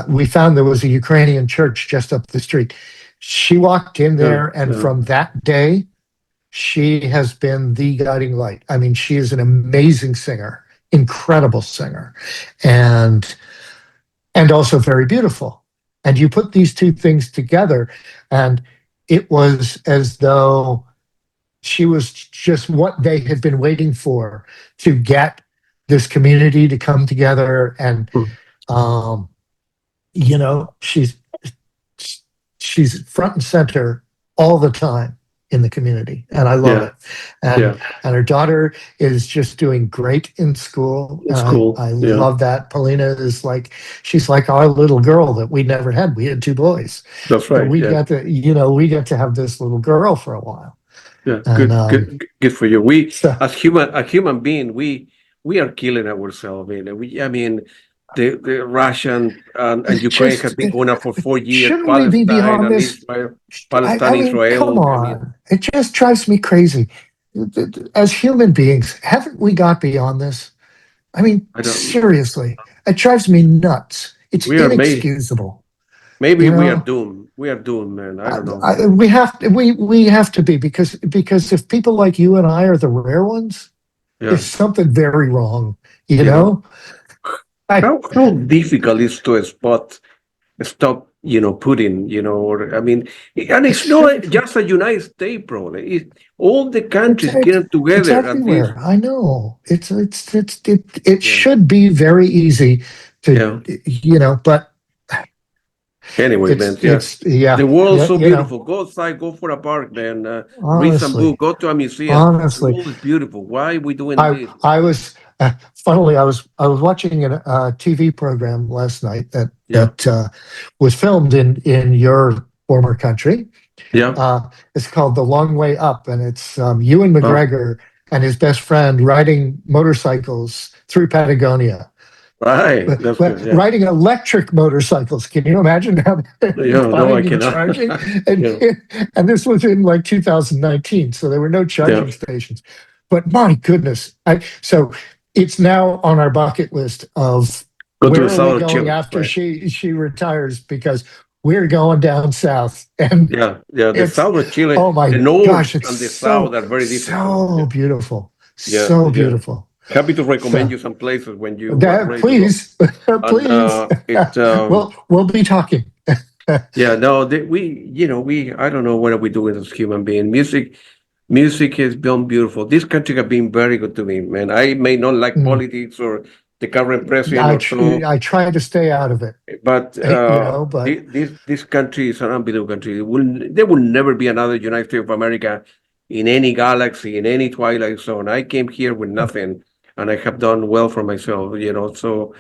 we found there was a Ukrainian church just up the street. She walked in there, and from that day, she has been the guiding light. I mean, she is an amazing singer, incredible singer, and also very beautiful. And you put these two things together, and it was as though she was just what they had been waiting for, to get this community to come together. And she's front and center all the time in the community, and I love it. And her daughter is just doing great in school. I love that. Paulina is she's like our little girl that we never had. We had two boys. That's right. But we got to have this little girl for a while. Yeah, and, good for you. We, as human being, we are killing ourselves. I mean, the Russian and Ukraine have been going on for 4 years. Shouldn't we be beyond this? Israel, Palestine, Israel. Come on. It just drives me crazy. As human beings, haven't we got beyond this? I mean, seriously, it drives me nuts. It's inexcusable. Maybe we are doomed. We are doomed, man. I don't know. We have to be, because if people like you and I are the rare ones, there's something very wrong. You know. How difficult is to stop Putin, or I mean, and it's not just a United States problem. All the countries getting together. It's everywhere. I know. It should be very easy to, but. Anyway, man, the world's so beautiful. Go outside, go for a park, man. Read some book, go to a museum. Honestly, the world is beautiful. Why are we doing this? I was funnily, I was watching a TV program last night that was filmed in your former country. Yeah, it's called The Long Way Up, and it's Ewan McGregor and his best friend riding motorcycles through Patagonia. Right, riding electric motorcycles. Can you imagine how? No, I cannot. Charging, and this was in 2019, so there were no charging stations. But my goodness, so it's now on our bucket list of where are we going after she retires, because we're going down south. And the south of Chile. Oh my the north gosh, and the south are very different. So beautiful, so beautiful. Happy to recommend you some places when you. Please, please. We'll be talking. I don't know what are we doing as human beings. Music has been beautiful. This country has been very good to me, man. I may not like politics or the current president. I try to stay out of it. But this country is an unbelievable country. There will never be another United States of America in any galaxy, in any twilight zone. I came here with nothing. And I have done well for myself, so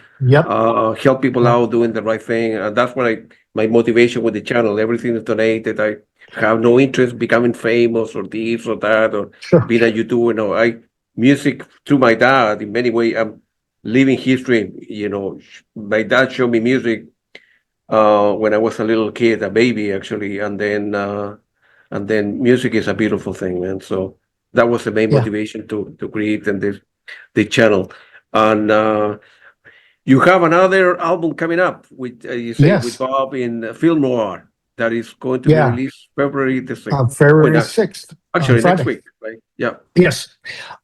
help people out doing the right thing. And that's what my motivation with the channel. Everything is donated. I have no interest in becoming famous or this or that or being a YouTuber. Music through my dad, in many ways, I'm living history. My dad showed me music when I was a little kid, a baby actually, and then music is a beautiful thing, man. So That was the main Yeah. motivation to create and the channel. And you have another album coming up with you say with Yes. Bob in Film Noir that is going to be Yeah. released February the 6th. February 6th on Actually next Friday. week, right? Yeah. Yes.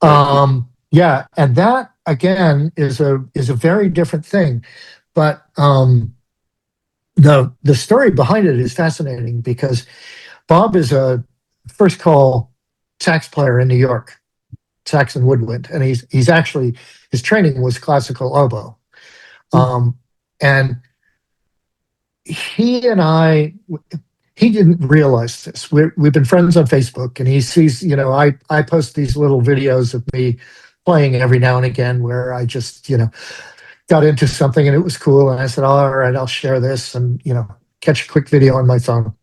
Right. Yeah, and that again is a very different thing. But the story behind it is fascinating because Bob is a first call sax player in New York, sax and woodwind, and he's actually his training was classical oboe. And he and I, he didn't realize this. We've been friends on Facebook, and he sees, I post these little videos of me playing every now and again where I just, got into something and it was cool. And I said, all right, I'll share this and, catch a quick video on my phone.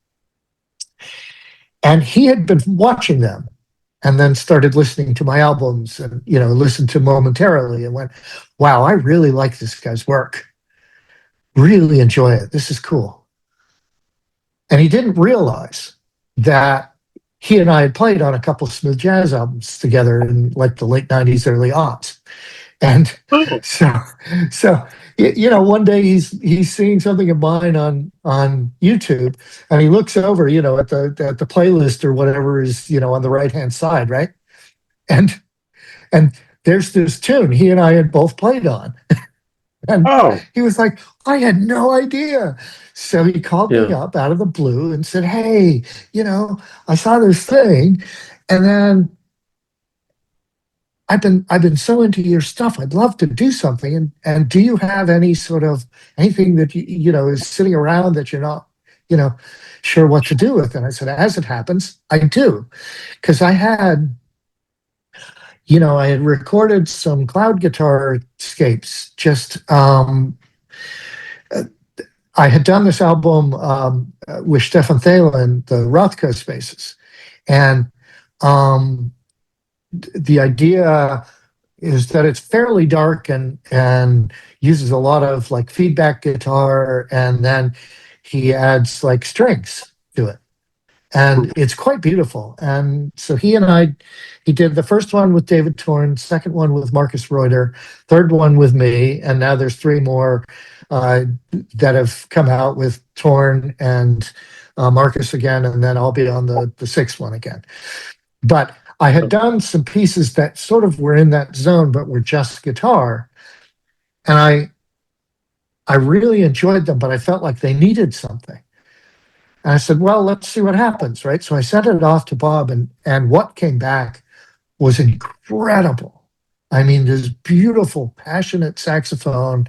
And he had been watching them and then started listening to my albums and, listened to momentarily and went, wow, I really like this guy's work. Really enjoy it. This is cool. And he didn't realize that he and I had played on a couple of smooth jazz albums together in like the late 90s, early aughts. And so one day he's seeing something of mine on YouTube, and he looks over, at the playlist or whatever is, on the right hand side, right? And there's this tune he and I had both played on, and he was like, I had no idea. So he called me up out of the blue and said, hey, I saw this thing, and then I've been so into your stuff. I'd love to do something. And do you have any sort of anything that is sitting around that you're not, sure what to do with? And I said, as it happens, I do, because I had recorded some cloud guitar scapes. Just I had done this album with Stefan Thalen, the Rothko Spaces, and the idea is that it's fairly dark and uses a lot of like feedback guitar, and then he adds like strings to it, and it's quite beautiful. And so he did the first one with David Torn, second one with Marcus Reuter, third one with me, and now there's three more that have come out with Torn and Marcus again, and then I'll be on the sixth one again. But I had done some pieces that sort of were in that zone, but were just guitar. And I really enjoyed them, but I felt like they needed something. And I said, well, let's see what happens, right? So I sent it off to Bob, and what came back was incredible. I mean, this beautiful, passionate saxophone.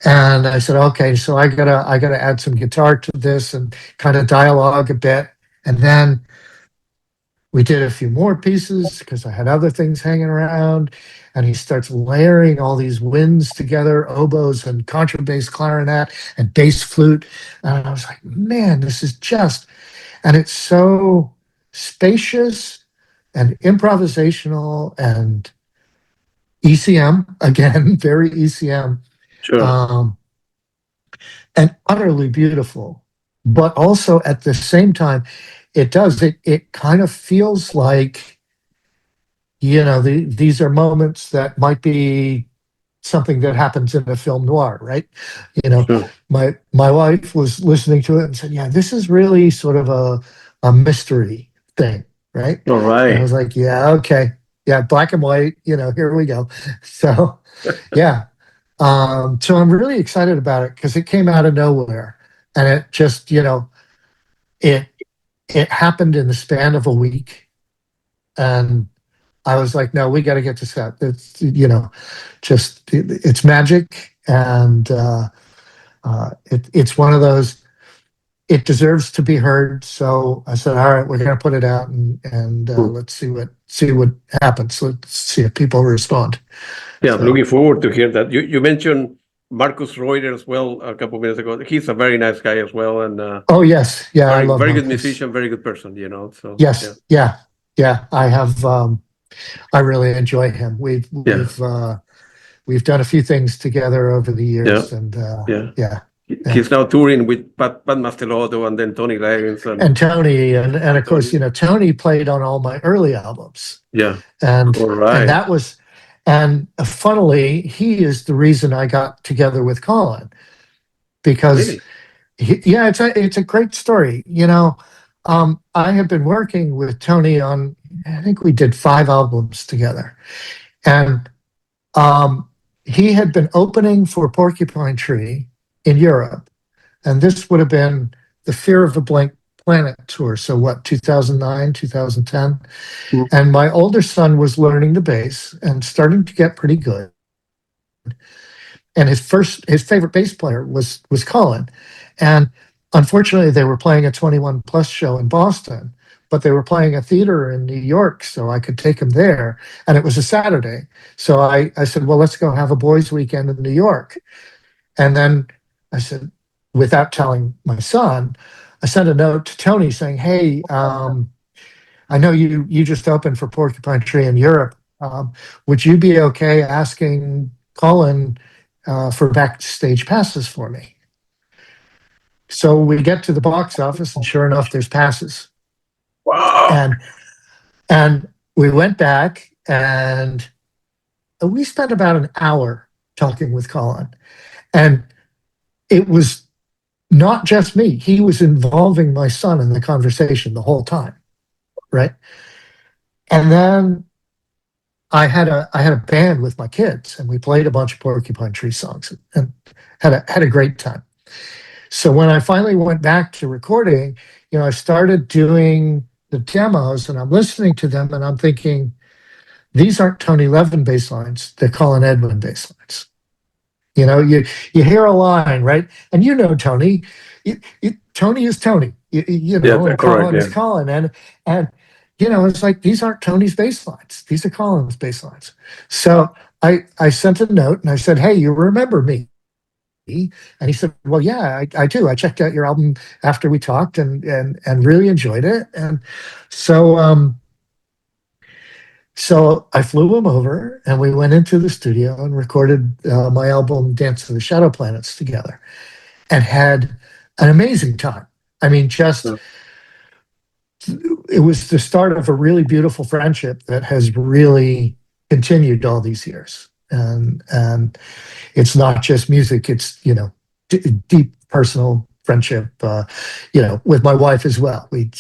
And I said, okay, so I gotta add some guitar to this and kind of dialogue a bit. And then we did a few more pieces because I had other things hanging around, and he starts layering all these winds together, oboes and contrabass clarinet and bass flute. And I was like, man, this is just, and it's so spacious and improvisational and ECM, again, very ECM, and utterly beautiful. But also at the same time, it kind of feels like, these are moments that might be something that happens in a film noir, right? My wife was listening to it and said, yeah, this is really sort of a mystery thing, right? All right. And I was like, yeah, okay. Yeah, black and white, here we go. So, yeah. So I'm really excited about it because it came out of nowhere, and it just, it happened in the span of a week, and I was like, no, we got to get to set. It's, it's magic, and it's one of those. It deserves to be heard. So I said, all right, we're going to put it out, and let's see what happens. Let's see if people respond. Yeah, so, looking forward to hear that. You mentioned Marcus Reuter as well a couple of minutes ago. He's a very nice guy as well, and oh yes, yeah, I love very good Marcus. musician, very good person. So yes, yeah. I have. I really enjoy him. We've done a few things together over the years, and yeah. He's now touring with Pat Mastelotto and then Tony Leggins and Tony, and of course, Tony. Tony played on all my early albums, Yeah. and All right. and that was, and funnily, he is the reason I got together with Colin, because Really? yeah, it's a great story. I have been working with Tony on, I think we did 5 albums together, and he had been opening for Porcupine Tree in Europe, and this would have been the Fear of a Blank Planet tour. So what, 2009, 2010? Mm. And my older son was learning the bass and starting to get pretty good. And his favorite bass player was Colin. And unfortunately, they were playing a 21 plus show in Boston, but they were playing a theater in New York, so I could take him there. And it was a Saturday. So I said, well, let's go have a boys' weekend in New York. And then I said, without telling my son, I sent a note to Tony saying, hey, I know you just opened for Porcupine Tree in Europe. Would you be okay asking Colin for backstage passes for me? So we get to the box office, and sure enough, there's passes. Wow. And we went back, and we spent about an hour talking with Colin. And it was not just me. He was involving my son in the conversation the whole time, right? And then I had a band with my kids, and we played a bunch of Porcupine Tree songs and had a great time. So when I finally went back to recording, I started doing the demos, and I'm listening to them, and I'm thinking, these aren't Tony Levin bass lines, they're Colin Edwin bass lines. You hear a line, right? And Tony, Tony is Tony, and Colin is Colin. And it's like, these aren't Tony's bass lines, these are Colin's bass lines. So I sent a note and I said, hey, you remember me? And he said, well, yeah, I do. I checked out your album after we talked and really enjoyed it. And so I flew him over, and we went into the studio and recorded my album Dance of the Shadow Planets together, and had an amazing time. I mean, it was the start of a really beautiful friendship that has really continued all these years. And it's not just music, it's, deep personal friendship, with my wife as well. We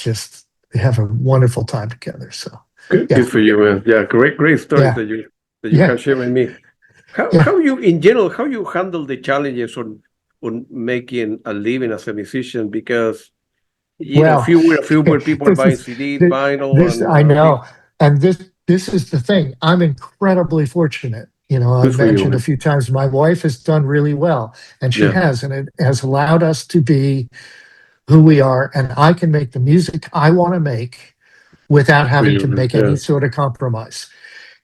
have a wonderful time together. So good for you, man. Yeah, great stories that you can share with me. How you, in general, how you handle the challenges on making a living as a musician? Because few more people are buying CDs, vinyl. I know, and this is the thing. I'm incredibly fortunate. I've mentioned a few times, my wife has done really well, and she has, and it has allowed us to be who we are, and I can make the music I want to make without having to make any sort of compromise.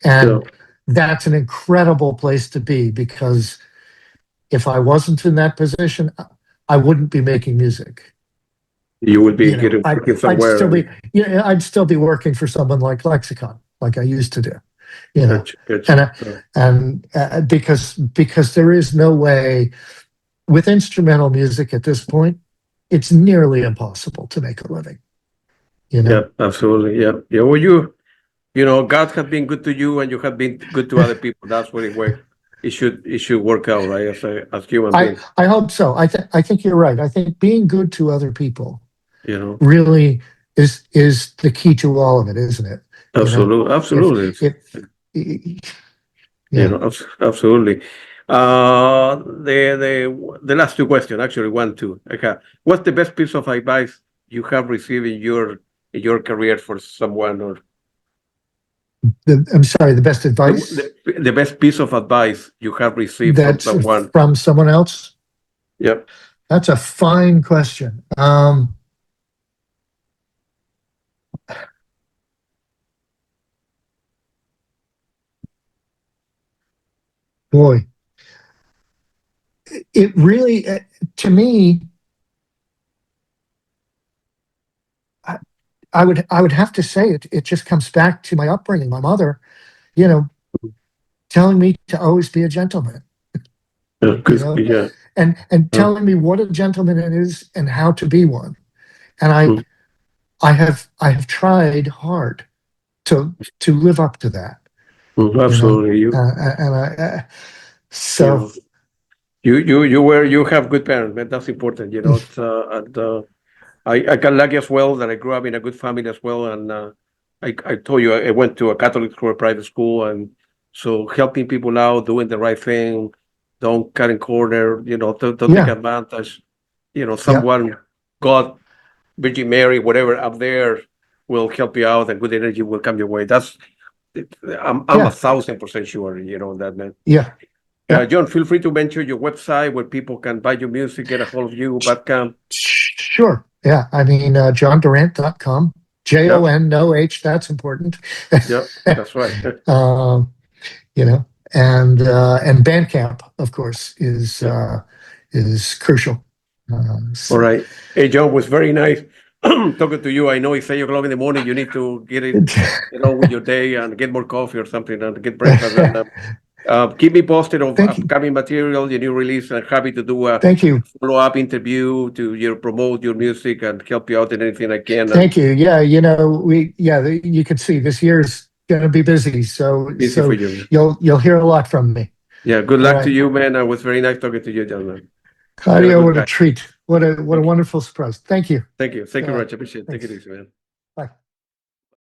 And that's an incredible place to be, because if I wasn't in that position, I wouldn't be making music. You would be working somewhere. I'd still be working for someone like Lexicon, like I used to do. Gotcha. And because there is no way with instrumental music at this point, it's nearly impossible to make a living. Yeah, absolutely. Yeah. Well, God has been good to you, and you have been good to other people. That's what it should work out, right? As human beings. I hope so. I think you're right. I think being good to other people, really is the key to all of it, isn't it? Absolutely. Absolutely. The last two questions, actually, 1, 2. Okay. What's the best piece of advice you have received in your career for someone, or I'm sorry, the best advice? The best piece of advice you have received from someone. From someone else? Yep. That's a fine question. Boy, it really, to me, I would have to say it just comes back to my upbringing. My mother, telling me to always be a gentleman. and telling me what a gentleman it is and how to be one. And Mm. I have tried hard to live up to that, you know. Absolutely. And I You so know, you have good parents, man. That's important. It's, and I got lucky as well that I grew up in a good family as well. And I told you I went to a Catholic school, a private school, and so helping people out, doing the right thing, don't cut in corner, don't take yeah, advantage. yeah, Someone, God, Virgin Mary, whatever up there will help you out, and good energy will come your way. I'm yeah, 1,000% sure, that, man. yeah, yeah. John, feel free to mention your website where people can buy your music, get a hold of you, Bandcamp. Sure. Yeah. I mean, jondurant.com, Yep, JON, no H, that's important. yep, that's right. um, you know, and Bandcamp, of course, Yep. is crucial. All So right. Hey, John, was very nice talking to you. I know it's 8 o'clock in the morning. You need to get on with your day and get more coffee or something and get breakfast. And keep me posted of thank you. upcoming material, your new release. And happy to do a Thank you. follow-up interview to promote your music and help you out in anything I can. And Thank you. Yeah. You can see this year's going to be busy. busy for you, man. You'll hear a lot from me. Yeah, good All luck to right. you, man. It was very nice talking to you, John, man. You're a Claudio, good what a guy. treat. What a Thank you. wonderful surprise. Thank you. Thank you. Thank you very All right. much. I appreciate it. Take it Thanks. easy, man.